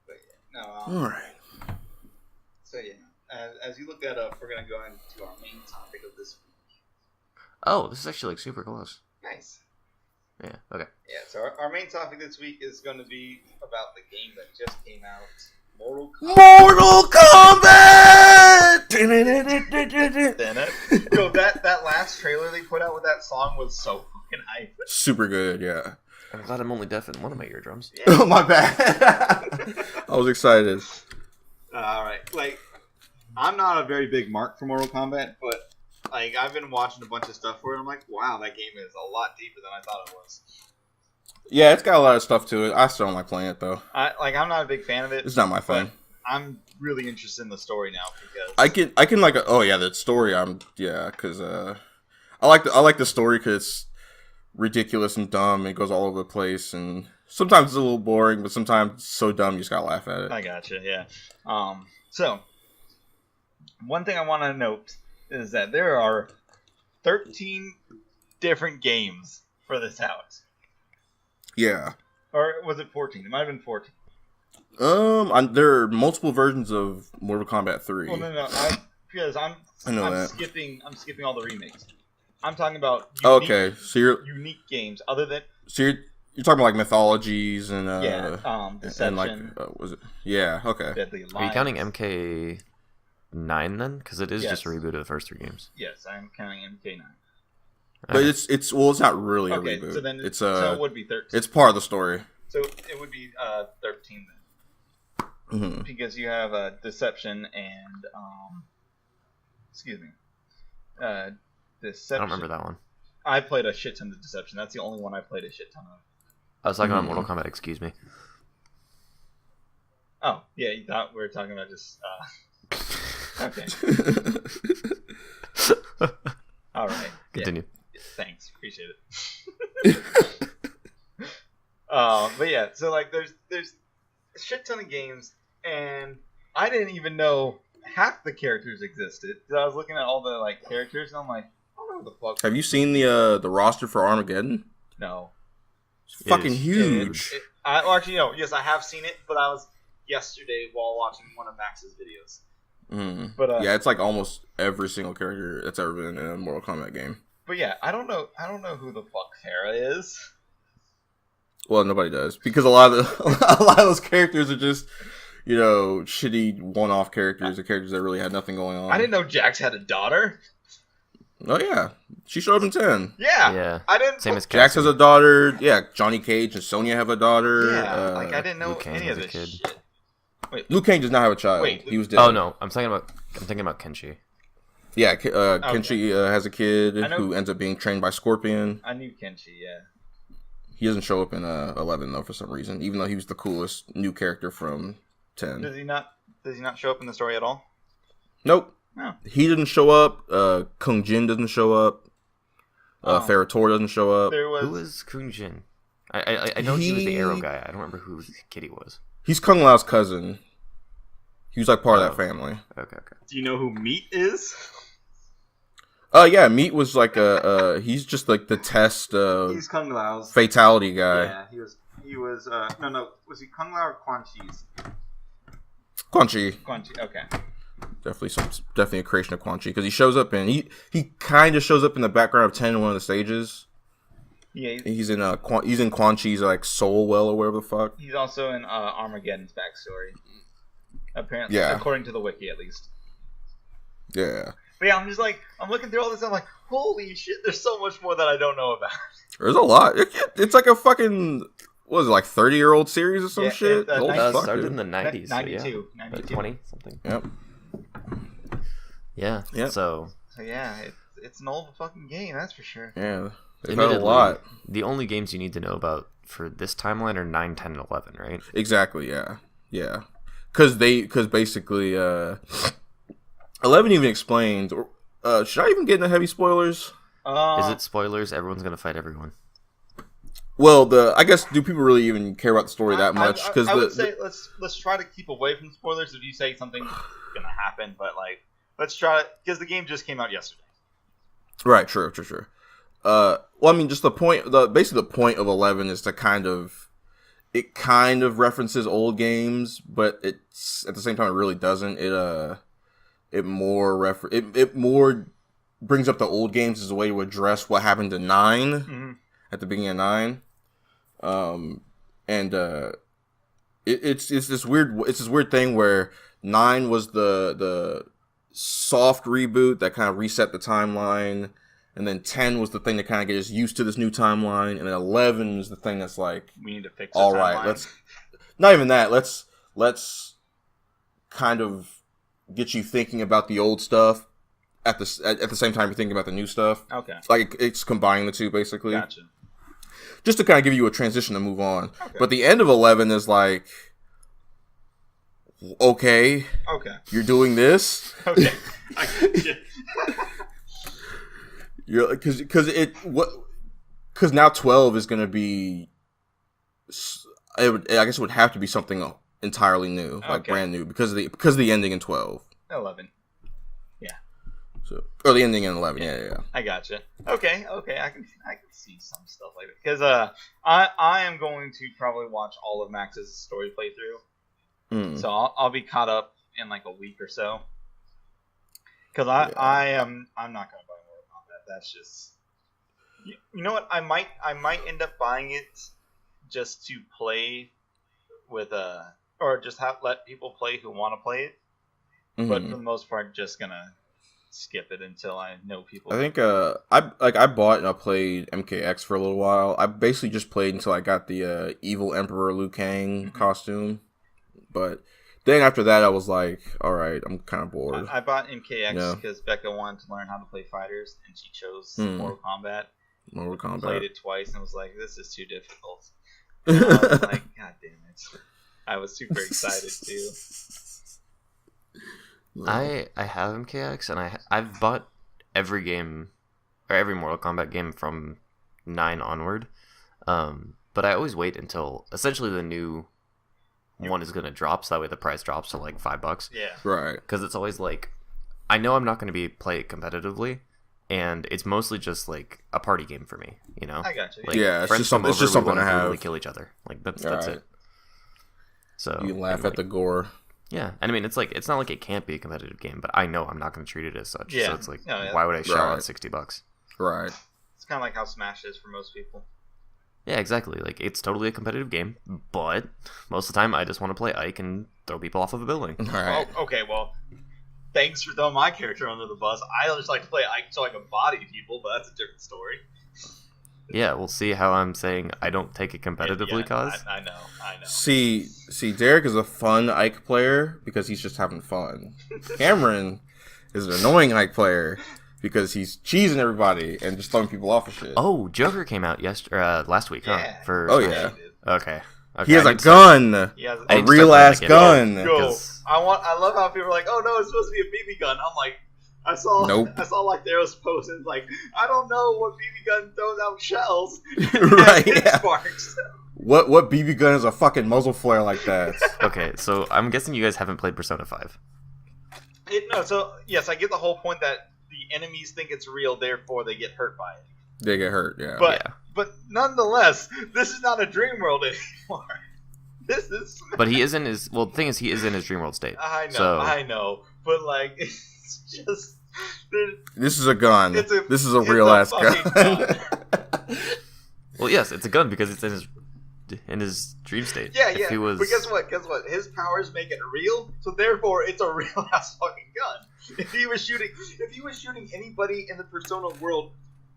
But yeah, no. All right. So yeah, as you look that up, we're gonna go into our main topic of this week. Oh, this is actually like super close. Nice. Yeah. Okay. Yeah. So our main topic this week is going to be about the game that just came out, Mortal Kombat. Yo, that last trailer they put out with that song was so fucking hype. Super good, yeah. I'm glad I'm only deaf in one of my eardrums. Yeah. Oh, my bad. I was excited. All right, like I'm not a very big mark for Mortal Kombat, but like I've been watching a bunch of stuff for it. I'm like, wow, that game is a lot deeper than I thought it was. Yeah, it's got a lot of stuff to it. I still don't like playing it, though. I'm not a big fan of it. It's not my thing. I'm really interested in the story now because I can like oh yeah, the story. Because I like the story because it's ridiculous and dumb. It goes all over the place, and sometimes it's a little boring, but sometimes it's so dumb you just gotta laugh at it. I gotcha. Yeah. So one thing I want to note is that there are 13 different games for this out. Yeah. Or was it 14? It might have been 14. There are multiple versions of Mortal Kombat 3. Well, no, because I'm skipping all the remakes. I'm talking about unique games other than. So you're talking about like mythologies and Deception. And like was it? Yeah. Okay. Deadly Alliance. Are you counting MK9 then? Because it is Yes. just a reboot of the first 3 games. Yes, I'm counting MK9. But it's not really a Okay, reboot. so then so it would be 13. It's part of the story. So it would be 13 then. Mm-hmm. Because you have Deception and excuse me, Deception. I don't remember that one. I played a shit ton of Deception. That's the only one I played a shit ton of. I was talking about Mortal Kombat. Excuse me. Oh yeah, you thought we were talking about just okay. All right. Continue. Yeah. Thanks, appreciate it. But yeah, so like there's a shit ton of games, and I didn't even know half the characters existed. Cause I was looking at all the like characters, and I'm like, I don't know what the fuck. Have you seen the roster for Armageddon? No. It's fucking huge. Yes, I have seen it, but I was yesterday while watching one of Max's videos. Mm. But yeah, it's like almost every single character that's ever been in a Mortal Kombat game. But yeah, I don't know who the fuck Farah is. Well, nobody does because a lot of those characters are just shitty one-off characters, or characters that really had nothing going on. I didn't know Jax had a daughter. Oh yeah, she showed up in 10. Yeah. I didn't. Same as Jax Cassie. has a daughter. Yeah, Johnny Cage and Sonya have a daughter. Yeah, I didn't know Liu Kang any of has a this kid. shit. Wait, Liu Kang does not have a child. Wait, he was dead. Oh no, I'm thinking about Kenshi. Yeah, Kenshi has a kid who ends up being trained by Scorpion. I knew Kenshi, yeah. He doesn't show up in 11 though for some reason, even though he was the coolest new character from 10. Does he not show up in the story at all? Nope. No. He didn't show up. Kung Jin doesn't show up. Ferritor doesn't show up. Who is Kung Jin? I know he was the arrow guy. I don't remember who the kid he was. He's Kung Lao's cousin. He was like part of that family. Okay. Do you know who Meat is? Yeah, Meat was like he's just like the test He's Kung Lao's fatality guy. Yeah, he was no, was he Kung Lao or Quan Chi's? Quan Chi. Quan Chi, okay. Definitely a creation of Quan Chi because he shows up and he kind of shows up in the background of 10 in one of the stages. Yeah, he's in Quan Chi's like soul well or whatever the fuck. He's also in Armageddon's backstory. Apparently, yeah. According to the wiki, at least. Yeah. But yeah, I'm looking through all this. I'm like, holy shit! There's so much more that I don't know about. There's a lot. It's like a fucking what was it, like 30-year-old series or some Yeah, shit? it, Old it fuck, started dude. in the 90s. 92, So yeah. 92. 20 something. Yep. Yeah. Yep. So yeah, it's an old fucking game, that's for sure. Yeah. They've had a admittedly, lot. the only games you need to know about for this timeline are 9, 10, and 11, right? Exactly, yeah. Yeah. Because basically, 11 even explains, should I even get into heavy spoilers? Is it spoilers? Everyone's gonna fight everyone. Well, I guess, do people really even care about the story that much? I would say let's try to keep away from spoilers if you say something's gonna happen, but like let's try because the game just came out yesterday. Right, true. Well, I mean, just basically the point of 11 is to kind of references old games, but it's at the same time it really doesn't. It more brings up the old games as a way to address what happened to 9 at the beginning of 9. It's this weird thing where 9 was the soft reboot that kind of reset the timeline, and then 10 was the thing that kind of gets us used to this new timeline, and then 11 is the thing that's like, we need to fix all the right, timeline. not even that, let's kind of get you thinking about the old stuff at the same time you're thinking about the new stuff. Okay. Like it's combining the two basically. Gotcha. Just to kind of give you a transition to move on. Okay. But the end of 11 is like, okay, you're doing this. Okay. I gotcha. You're because now 12 is going to be. I guess it would have to be something entirely new, like brand new, because of the ending in 12. 11. Yeah. So, or the ending in 11. Yeah. I gotcha. Okay. I can see some stuff like that because I am going to probably watch all of Max's story playthrough, so I'll be caught up in like a week or so. Because I'm not gonna buy Mortal Kombat. That's just, you know what, I might end up buying it just to play with or just let people play who want to play it. But for the most part, just gonna skip it until I know people. I think I bought and I played MKX for a little while. I basically just played until I got the evil Emperor Liu Kang costume, but then after that I was like, all right, I'm kind of bored. I bought MKX because Becca wanted to learn how to play fighters, and she chose Mortal Kombat. Played it twice and was like, this is too difficult. And I was like, god damn it! I was super excited too. I have MKX and I've bought every game or every Mortal Kombat game from 9 onward, but I always wait until essentially the new one is gonna drop, so that way the price drops to like $5. Yeah, right. Because it's always like, I know I'm not going to play it competitively, and it's mostly just like a party game for me, you know. I got you. Like, yeah, it's friends just something to have. Kill each other, like that's right. it. So you laugh at the gore. Yeah, and I mean, it's not like it can't be a competitive game, but I know I'm not going to treat it as such. Yeah. So it's like, why would I shell out $60? Right. It's kind of like how Smash is for most people. Yeah, exactly. Like, it's totally a competitive game, but most of the time I just want to play Ike and throw people off of a building. All right. Oh, okay, well, thanks for throwing my character under the bus. I just like to play Ike so I can body people, but that's a different story. Yeah, we'll see how I'm saying I don't take it competitively, cause I know. See, Derek is a fun Ike player because he's just having fun. Cameron is an annoying Ike player because he's cheesing everybody and just throwing people off of shit. Oh, Joker came out last week, huh? Oh yeah. Okay. He has a gun. He has a real ass gun. Go. I love how people are like, oh no, it's supposed to be a BB gun. I'm like, I saw like the arrows post and it's like, I don't know what BB gun throws out shells. Right. Yeah. Sparks. What BB gun is a fucking muzzle flare like that? Okay, so I'm guessing you guys haven't played Persona 5. So yes, I get the whole point that the enemies think it's real, therefore they get hurt by it. They get hurt, yeah. But nonetheless, this is not a dream world anymore. This is. But he is in his. Well, the thing is, he is in his dream world state. I know. But like, it's just. This is a gun. This is a real ass gun. Well, yes, it's a gun because it's in his dream state. Yeah. But guess what? His powers make it real, so therefore it's a real ass fucking gun. If he was shooting anybody in the Persona world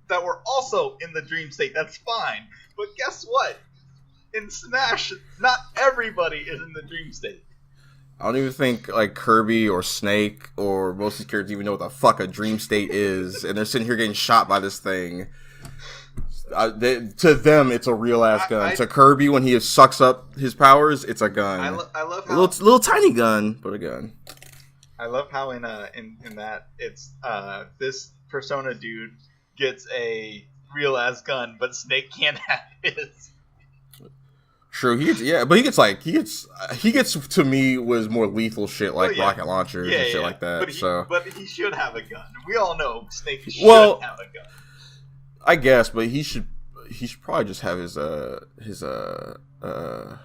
that were also in the dream state, that's fine. But guess what? in Smash, not everybody is in the dream state. I don't even think like Kirby or Snake or most of these characters even know what the fuck a dream state is, and they're sitting here getting shot by this thing. To them, it's a real ass gun. To Kirby, when he sucks up his powers, it's a gun. I love how a little tiny gun, but a gun. I love how in that it's this Persona dude gets a real ass gun, but Snake can't have his. True, but he gets to me was more lethal shit like rocket launchers and shit like that. But he should have a gun. We all know Snake should have a gun. I guess, but he should probably just have his what the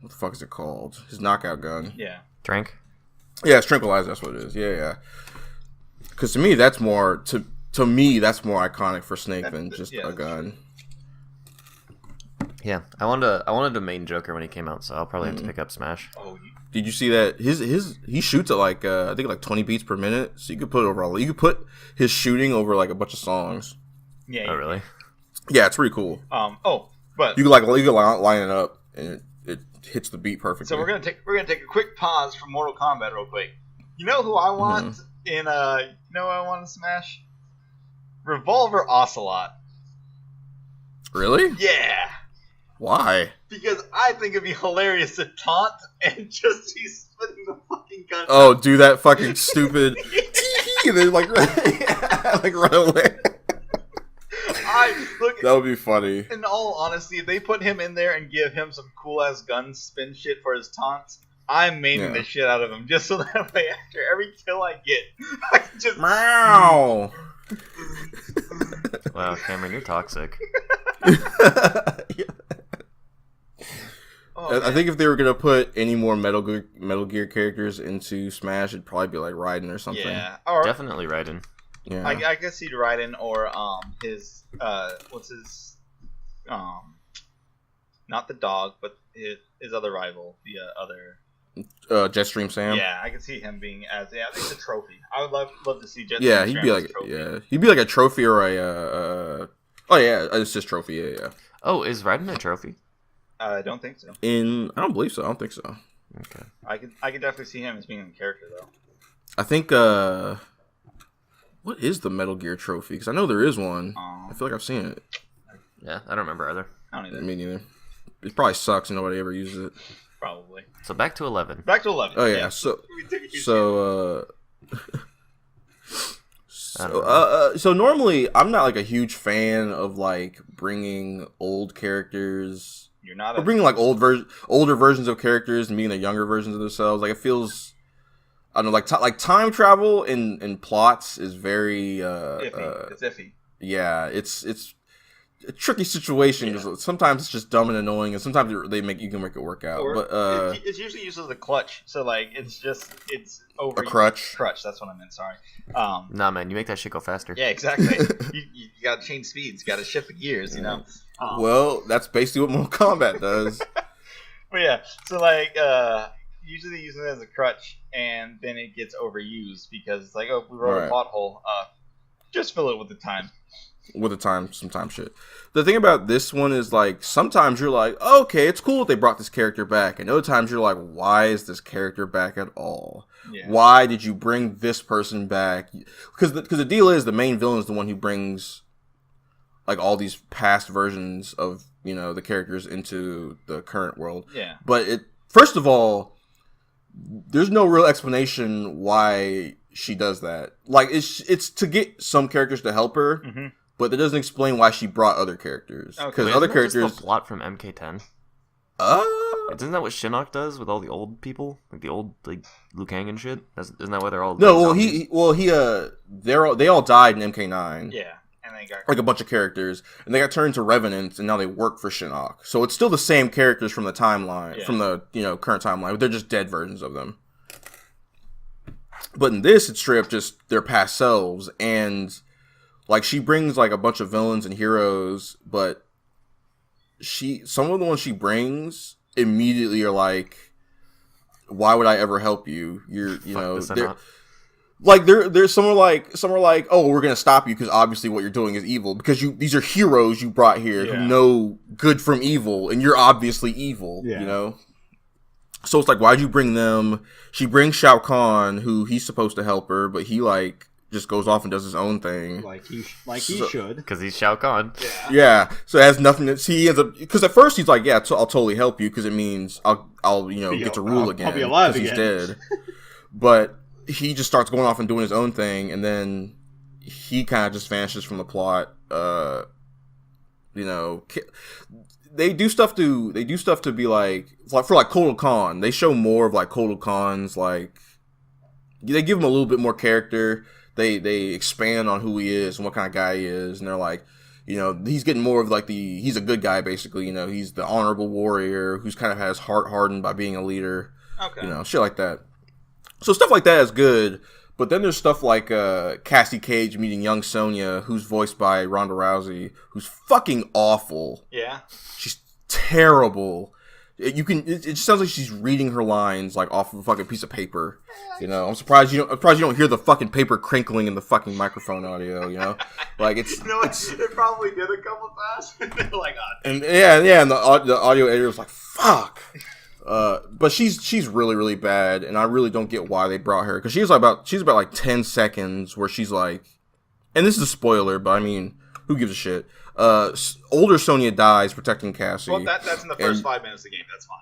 fuck is it called? His knockout gun. Yeah. Trank? Yeah, it's tranquilizer, that's what it is. Yeah. Because to me that's more that's more iconic for Snake than just a gun. Yeah. I wanted to main Joker when he came out, so I'll probably have to pick up Smash. Oh, did you see that he shoots at like I think like 20 beats per minute, so you could put his shooting over like a bunch of songs. Yeah. Oh, really? Yeah, it's pretty cool. But you can line it up and it hits the beat perfectly. So we're gonna take a quick pause from Mortal Kombat real quick. You know who I want in Smash? Revolver Ocelot. Really? Yeah. Why? Because I think it'd be hilarious to taunt and just be spitting the fucking gun. Oh, do that fucking stupid. And then like run away. That would be funny. In all honesty, if they put him in there and give him some cool ass gun spin shit for his taunts, I'm maining the shit out of him just so that way after every kill I get, I can just meow. Wow, Cameron, you're toxic. I think if they were gonna put any more Metal Gear characters into Smash, it'd probably be like Raiden or something. Yeah, definitely Raiden. Yeah, I could see Raiden or his what's his not the dog, but his other rival, the other Jetstream Sam. Yeah, I could see him being I think the trophy. I would love to see Jetstream. Yeah, he'd be like he'd be like a trophy or a it's just trophy. Yeah. Oh, is Raiden a trophy? I don't think so. I don't believe so. I don't think so. Okay. I could definitely see him as being a character though. I think what is the Metal Gear trophy? Because I know there is one. I feel like I've seen it. Yeah, I don't remember either. I don't either. Me neither. It probably sucks and nobody ever uses it. Probably. So back to 11. Oh yeah. So normally I'm not like a huge fan of like bringing old characters. You're not. Or bringing like older versions of characters and being the younger versions of themselves. Like it feels. I don't know, like time travel in plots is very iffy. It's iffy. Yeah, it's a tricky situation because sometimes it's just dumb and annoying, and sometimes you can make it work out. But it's usually used as a clutch, so like it's over a crutch. Crutch, that's what I meant. Sorry. Nah, man, you make that shit go faster. Yeah, exactly. you gotta change speeds, gotta shift the gears, you know. Well, that's basically what Mortal Kombat does. But yeah, so like usually using it as a crutch, and then it gets overused because it's like, oh, we wrote a pothole. Just fill it with the time. Some time shit. The thing about this one is like sometimes you're like, oh, okay, it's cool that they brought this character back, and other times you're like, why is this character back at all? Yeah. Why did you bring this person back? Because the deal is the main villain is the one who brings like all these past versions of the characters into the current world. Yeah. But first of all, there's no real explanation why she does that. Like it's to get some characters to help her. Mm-hmm. But that doesn't explain why she brought other characters. Because other characters. Just the plot from MK10. Isn't that what Shinnok does with all the old people, like the old like Liu Kang and shit? Isn't that why they're all? No, they all died in MK9. Yeah, and they got like a bunch of characters, and they got turned into revenants, and now they work for Shinnok. So it's still the same characters from the timeline, from the current timeline, but they're just dead versions of them. But in this, it's straight up just their past selves, and. Like, she brings, like, a bunch of villains and heroes, but some of the ones she brings immediately are like, why would I ever help you? Like there's some are like, oh, we're gonna stop you because obviously what you're doing is evil because these are heroes you brought here who know good from evil and you're obviously evil, you know. So it's like, why'd you bring them? She brings Shao Kahn, who he's supposed to help her, but he like just goes off and does his own thing, he should, because he's Shao Kahn. Yeah. So it has nothing to. He ends up because at first he's like, yeah, I'll totally help you because it means I'll get to rule again. I'll be alive again. He's dead, but he just starts going off and doing his own thing, and then he kind of just vanishes from the plot. They do stuff to be like for like Kotal Khan. They show more of like Kotal Khan's like. They give him a little bit more character. They expand on who he is and what kind of guy he is, and they're like, he's getting more of like he's a good guy basically. He's the honorable warrior who's kind of has heart hardened by being a leader. Okay. Shit like that. So stuff like that is good, but then there's stuff like Cassie Cage meeting young Sonya, who's voiced by Ronda Rousey, who's fucking awful. Yeah. She's terrible. It just sounds like she's reading her lines like off of a fucking piece of paper. I'm surprised you don't hear the fucking paper crinkling in the fucking microphone audio. Like it's. They probably did a couple times. They're like, oh, and and the audio editor was like, fuck. But she's really really bad, and I really don't get why they brought her because she's about like 10 seconds where she's like, and this is a spoiler, but I mean, who gives a shit? Older Sonya dies protecting Cassie. Well, that's in the first 5 minutes of the game. That's fine.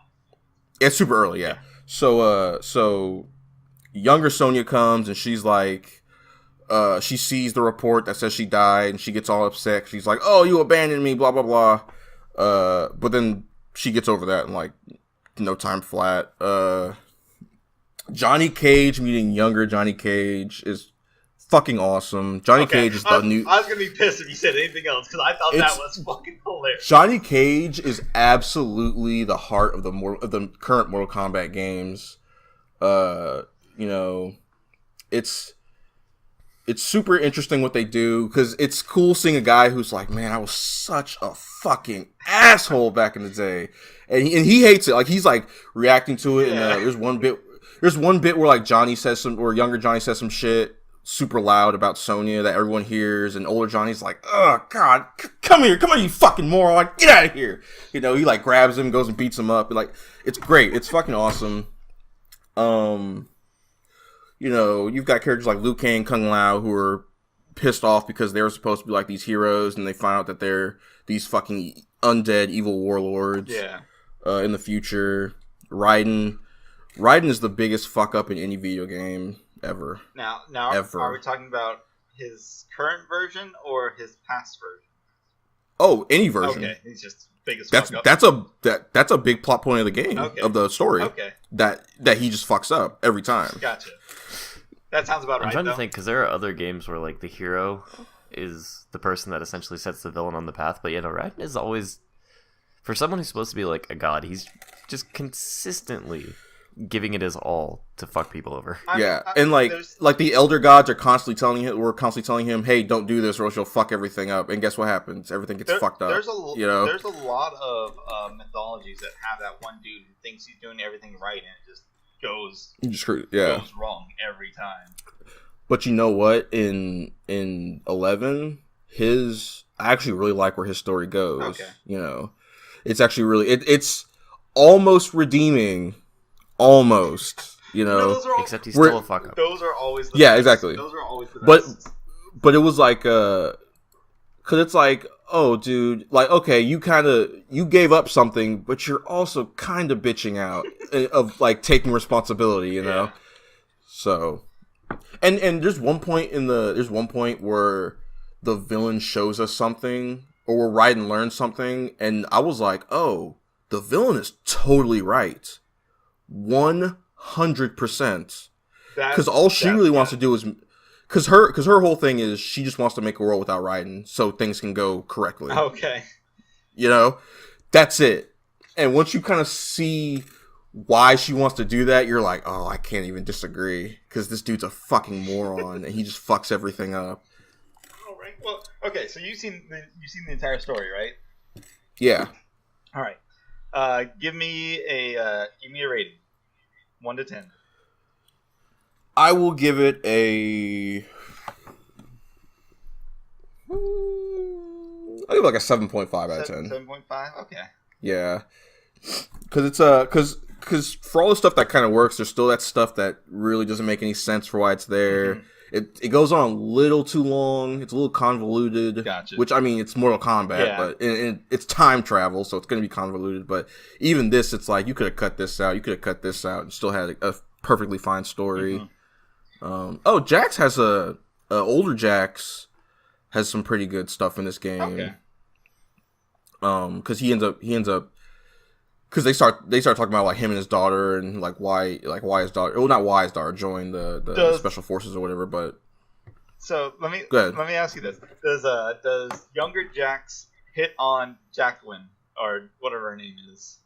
It's super early, yeah. So younger Sonya comes and she's like, she sees the report that says she died and she gets all upset. She's like, "Oh, you abandoned me," blah blah blah. But then she gets over that in like no time flat. Johnny Cage meeting younger Johnny Cage is fucking awesome. Johnny Cage is the new. I was gonna be pissed if you said anything else because I thought that was fucking hilarious. Johnny Cage is absolutely the heart of the current Mortal Kombat games. It's super interesting what they do because it's cool seeing a guy who's like, man, I was such a fucking asshole back in the day, and he hates it. Like he's like reacting to it. Yeah. And there's one bit where like younger Johnny says some shit super loud about Sonya that everyone hears, and older Johnny's like, "Oh God, come here, you fucking moron, get out of here!" He like grabs him, goes and beats him up. Like it's great, it's fucking awesome. You've got characters like Liu Kang, Kung Lao, who are pissed off because they were supposed to be like these heroes, and they find out that they're these fucking undead evil warlords. Yeah. In the future, Raiden is the biggest fuck up in any video game ever. Now, ever. Are we talking about his current version or his past version? Oh, any version. Okay, he's just biggest fuck up. That's a big plot point of the game, of the story. Okay. That he just fucks up every time. Gotcha. That sounds about right. I'm trying to think because there are other games where like the hero is the person that essentially sets the villain on the path, but Raiden is always, for someone who's supposed to be like a god, he's just consistently giving it his all to fuck people over. And like the elder gods are constantly telling him, "Hey, don't do this, or else you'll fuck everything up." And guess what happens? Everything gets fucked up. There's a lot of mythologies that have that one dude who thinks he's doing everything right and it just goes wrong every time. But you know what? In 11, I actually really like where his story goes. Okay. It's actually really it's almost redeeming. Almost, except he's still a fuck up. Those are always the best. Exactly. Those are always the best. But it was like, cause it's like, oh, dude, like, okay, you gave up something, but you're also kind of bitching out of like taking responsibility, Yeah. So, and there's one point where the villain shows us something, or where Raiden learns something, and I was like, oh, the villain is totally right. 100%. Because all she really wants to do is, because her whole thing is she just wants to make a world without Raiden so things can go correctly. Okay. That's it. And once you kind of see why she wants to do that, you're like, oh, I can't even disagree, because this dude's a fucking moron and he just fucks everything up. All right. Well, okay. So you've seen the entire story, right? Yeah. All right. Give me a rating, 1 to 10. I will give it a. I'll give it like a 7.5 out of 10. 7.5? Okay. Yeah. Because it's because for all the stuff that kind of works, there's still that stuff that really doesn't make any sense for why it's there. It goes on a little too long. It's a little convoluted. Gotcha. Which, I mean, it's Mortal Kombat, but it's time travel, so it's going to be convoluted. But even this, it's like, you could have cut this out. You could have cut this out and still had a perfectly fine story. Jax has older Jax has some pretty good stuff in this game. Okay. Because he ends up because they start talking about like him and his daughter and why his daughter, well, not why his daughter joined the special forces or whatever. But so let me ask you this: does younger Jax hit on Jacqueline or whatever her name is,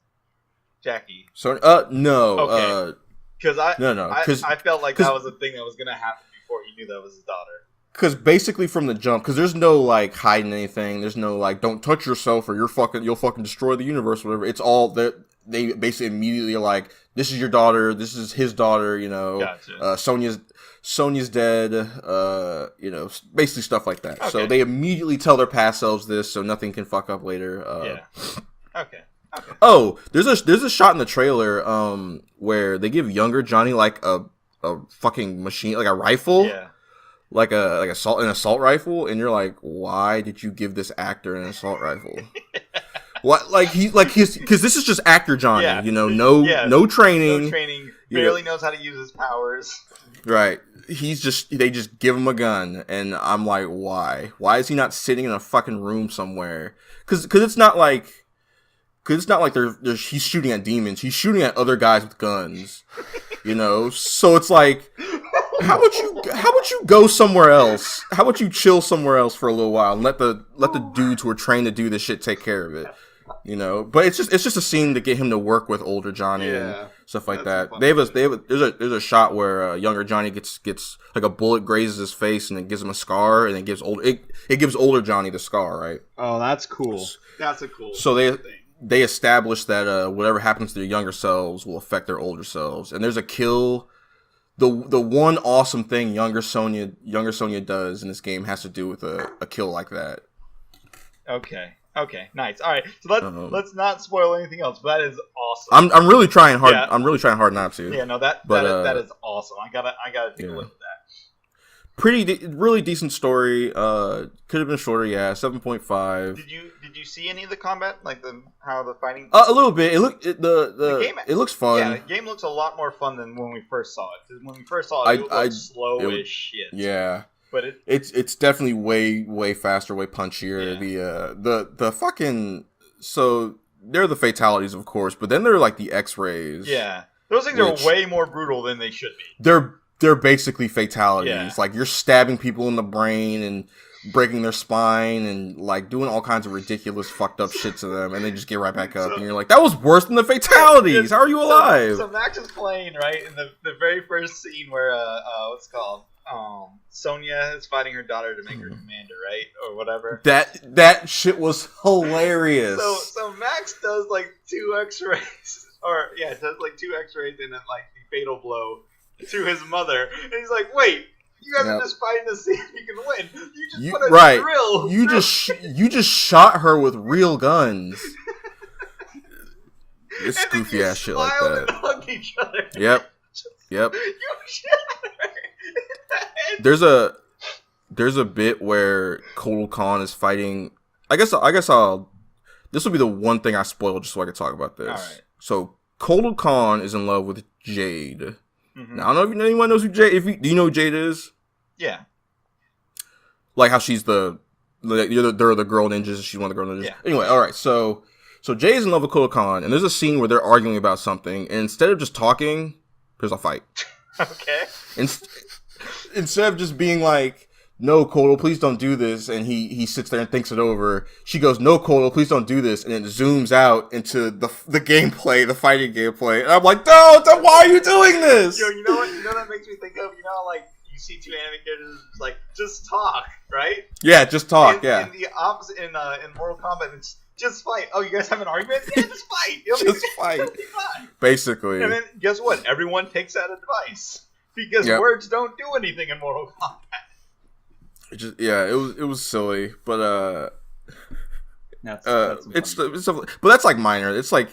Jackie? So no. Okay. Because I felt like that was a thing that was gonna happen before he knew that was his daughter. Because basically from the jump, because there's no like hiding anything. There's no like, don't touch yourself or you'll fucking destroy the universe, or whatever. It's all that they basically immediately are like, this is your daughter, this is his daughter, you know. Gotcha. Sonya's dead, you know, basically stuff like that. Okay. So they immediately tell their past selves this, so nothing can fuck up later. Okay. Oh, there's a shot in the trailer where they give younger Johnny like a fucking machine, like a rifle. Yeah. Like an assault rifle, and you're like, why did you give this actor an assault rifle? What, because this is just actor Johnny, you know, no training, barely knows how to use his powers. Right, they just give him a gun, and I'm like, why is he not sitting in a fucking room somewhere? Because it's not like he's shooting at demons, he's shooting at other guys with guns, you know. So it's like, How about you go somewhere else? How about you chill somewhere else for a little while and let the dudes who are trained to do this shit take care of it, you know? But it's just a scene to get him to work with older Johnny and stuff like that. There's a shot where younger Johnny gets like a bullet grazes his face and it gives him a scar, and it gives older Johnny the scar, right? Oh, that's cool. That's a cool. So they establish that whatever happens to their younger selves will affect their older selves, and there's a kill. The one awesome thing younger Sonya does in this game has to do with a kill like that. Okay, nice. All right, so let's not spoil anything else. But that is awesome. I'm really trying hard. Yeah. I'm really trying hard not to. Yeah, no, that is awesome. I gotta take a look at that. Really decent story. Could have been shorter. Yeah, 7.5. Did you see any of the combat, like how the fighting? A little bit. The game. It looks fun. Yeah, the game looks a lot more fun than when we first saw it. Because when we first saw it, it looked slow as shit. Yeah, but it's definitely way faster, way punchier. Yeah. The fucking, so they're the fatalities, of course, but then they're like the X-rays. Yeah, those things are way more brutal than they should be. They're basically fatalities. Yeah. Like, you're stabbing people in the brain and breaking their spine and like doing all kinds of ridiculous fucked up shit to them, and they just get right back up, and you're like, that was worse than the fatalities. How are you alive? So Max is playing, right, in the very first scene where what's it called? Sonya is fighting her daughter to make her commander, right? Or whatever. That shit was hilarious. So Max does like 2 X-rays. Does like 2 X-rays and then like the fatal blow to his mother. And he's like, wait, you guys are just fighting to see if you can win. You just put a drill. You just shot her with real guns. It's goofy ass shit like that. And hug each other. Yep. You shot her in the head. There's a bit where Kotal Khan is fighting. I guess this will be the one thing I spoiled just so I can talk about this. All right. So Kotal Khan is in love with Jade. Mm-hmm. Now, I don't know if anyone knows who Jade. Do you know who Jade is? Yeah. Like how she's they're the girl ninjas. She's one of the girl ninjas. Yeah. Anyway, all right. So Jay's in love with Kotal Khan, and there's a scene where they're arguing about something, and instead of just talking, there's a fight. Okay. Instead of just being like, no, Kotal, please don't do this, and he sits there and thinks it over, she goes, no, Kotal, please don't do this, and it zooms out into the gameplay, the fighting gameplay, and I'm like, no, why are you doing this? Yo, you know what that makes me think of? You know, like, you see 2 anime characters, like, just talk, right? Yeah, just talk, In the opposite, in Mortal Kombat, it's just fight. Oh, you guys have an argument? Yeah, just fight. Just fight. Basically. And then, guess what? Everyone takes that advice. because Yep. words don't do anything in Mortal Kombat. It was silly, but That's it's but that's like minor. It's an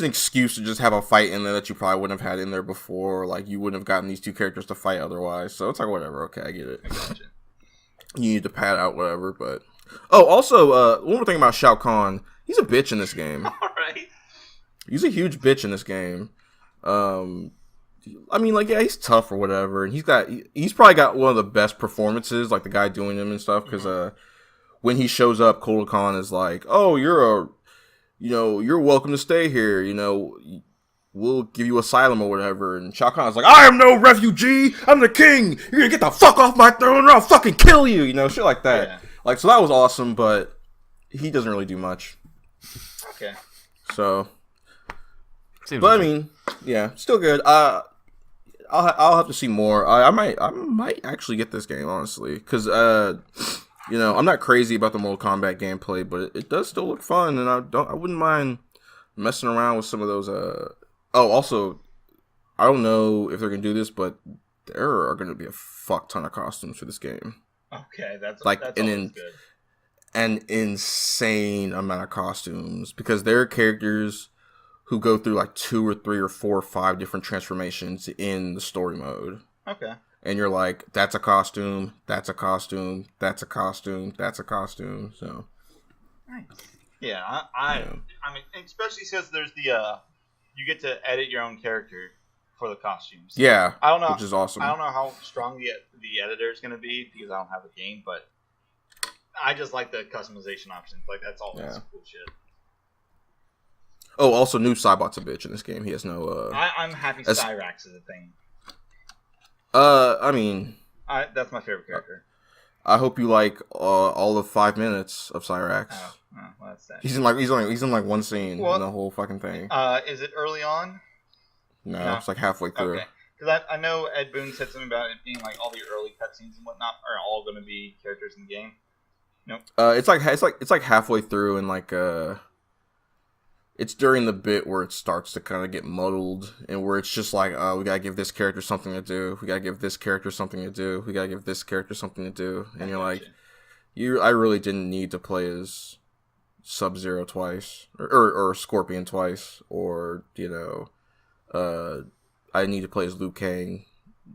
excuse to just have a fight in there that you probably wouldn't have had in there before. Like you wouldn't have gotten these two characters to fight otherwise. So it's like whatever. Okay, I get it. I gotcha. You need to pad out whatever, but also one more thing about Shao Kahn. He's a bitch in this game. All right. He's a huge bitch in this game. I mean, like, yeah, he's tough or whatever, and he's probably got one of the best performances, like the guy doing him and stuff. Because when he shows up, Kotal Khan is like, "Oh, you're welcome to stay here. We'll give you asylum or whatever." And Shao Kahn's like, "I am no refugee. I'm the king. You're gonna get the fuck off my throne, or I'll fucking kill you." Shit like that. Yeah. Like, so that was awesome, but he doesn't really do much. Okay. So, Seems but I legit. mean, yeah, still good. I'll have to see more. I might actually get this game, honestly, because I'm not crazy about the Mortal Kombat gameplay, but it does still look fun, and I wouldn't mind messing around with some of those. Also, I don't know if they're gonna do this, but there are gonna be a fuck ton of costumes for this game. Okay, that's Like, that's and always then- good. An insane amount of costumes, because there are characters who go through like 2 or 3 or 4 or 5 different transformations in the story mode. Okay. And you're like, that's a costume, that's a costume, that's a costume, that's a costume. So Nice. Yeah, I mean, especially since there's the you get to edit your own character for the costumes. yeah, I don't know. which is awesome. I don't know how strong the editor is going to be because I don't have a game, but I just like the customization options. Like, that's all Yeah. cool shit. Oh, also, new Cybot's a bitch in this game. He has no. I'm happy Cyrax is a thing. I mean, That's my favorite character. I hope you like all of 5 minutes of Cyrax. Oh, well, that's that. He's in like one scene in the whole fucking thing. Is it early on? No, it's like halfway through. Okay. Because I know Ed Boon said something about it being like all the early cutscenes and whatnot are all going to be characters in the game. Nope. It's like halfway through, and like it's during the bit where it starts to kind of get muddled, and where it's just like, we gotta give this character something to do, we gotta give this character something to do, we gotta give this character something to do, and you're like, I really didn't need to play as Sub-Zero twice, or Scorpion twice, or I need to play as Liu Kang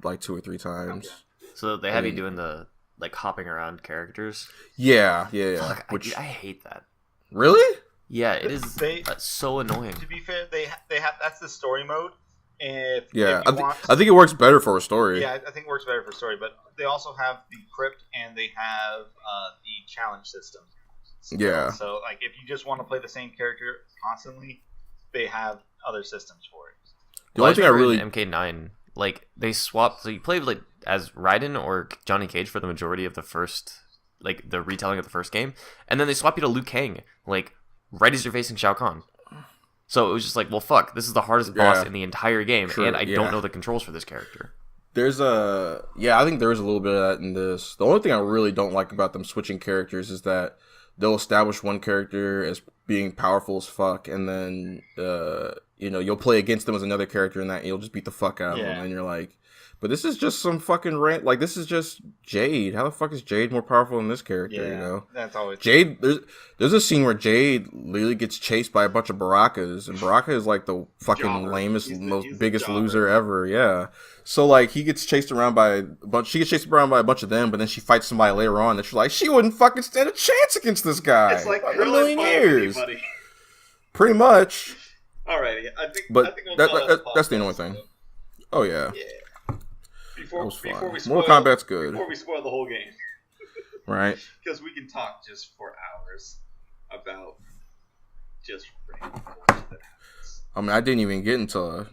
like 2 or 3 times. Okay. So they have you doing the like hopping around characters. Yeah. Fuck, Which I hate that. really? Yeah, it is They- so annoying. To be fair, they have that's the story mode. And Yeah, if you want, I think it works better for a story. yeah, I think it works better for story. But they also have the crypt and they have the challenge system. Yeah. So like, if you just want to play the same character constantly, they have other systems for it. The only thing I really MK9, like they swapped. So you played like as Raiden or Johnny Cage for the majority of the first, like the retelling of the first game, and then they swap you to Liu Kang, like right as you're facing Shao Kahn. So it was just like, well, fuck, this is the hardest boss in the entire game, True, and I yeah. don't know the controls for this character. I think there's a little bit of that in this. The only thing I really don't like about them switching characters is that they'll establish one character as being powerful as fuck, and then you'll play against them as another character, and you'll just beat the fuck out of them, and you're like, but this is just some fucking rant. Like, this is just Jade. How the fuck is Jade more powerful than this character? Yeah, that's always Jade. There's a scene where Jade literally gets chased by a bunch of Barakas, and Baraka is like the fucking Jobber. lamest, He's the biggest jobber. loser ever. Yeah. So like he gets chased around by a bunch. She gets chased around by a bunch of them, but then she fights somebody later on that she's like, she wouldn't fucking stand a chance against this guy. It's like a Krillin million fighting years. anybody. Pretty much. Alrighty, I think But we'll that- call that- it a that's the podcast. only thing. Oh yeah. Yeah. That Before was fun. we Mortal spoil, Kombat's good, before we spoil the whole game, right? because we can talk just for hours about just random bullshit that happens. I mean, I didn't even get into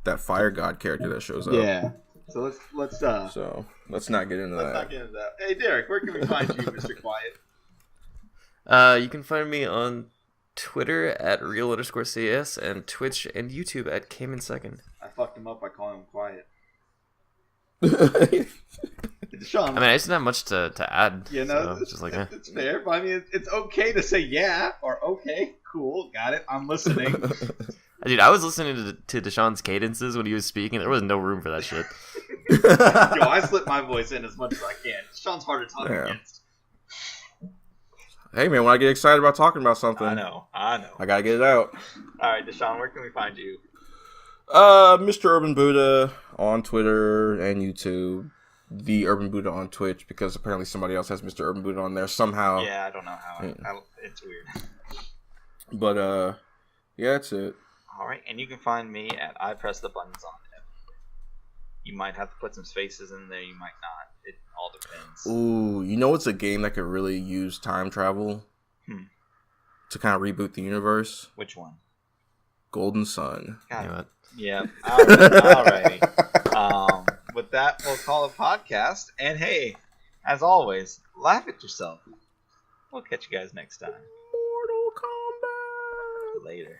that Fire God character that shows up. Yeah. So let's So let's not get into that. not get into that. Hey Derek, where can we find you, Mr. Quiet? You can find me on Twitter at real_cs and Twitch and YouTube at Cayman2nd. I fucked him up by calling him Quiet. Yeah. Sean, I mean, I just didn't have much to add. you know, so it's just like, eh. it's fair. But I mean, it's okay to say yeah or okay, cool, got it, I'm listening. Dude, I was listening to Deshaun's cadences when he was speaking. There was no room for that shit. Yo, I slip my voice in as much as I can. Sean's hard to talk against. Hey, man, when I get excited about talking about something, I know. I gotta get it out. All right, Deshaun, where can we find you? Mr. Urban Buddha on Twitter and YouTube. The Urban Buddha on Twitch, because apparently somebody else has Mr. Urban Buddha on there somehow. Yeah, I don't know how. It's weird. But, yeah, that's it. All right, and you can find me at I Press the Buttons on it. You might have to put some spaces in there, you might not. It all depends. Ooh, you know what's a game that could really use time travel to kind of reboot the universe? Which one? Golden Sun. God. Yeah. Alrighty. With that, we'll call it a podcast. And hey, as always, laugh at yourself. We'll catch you guys next time. Mortal Kombat. Later.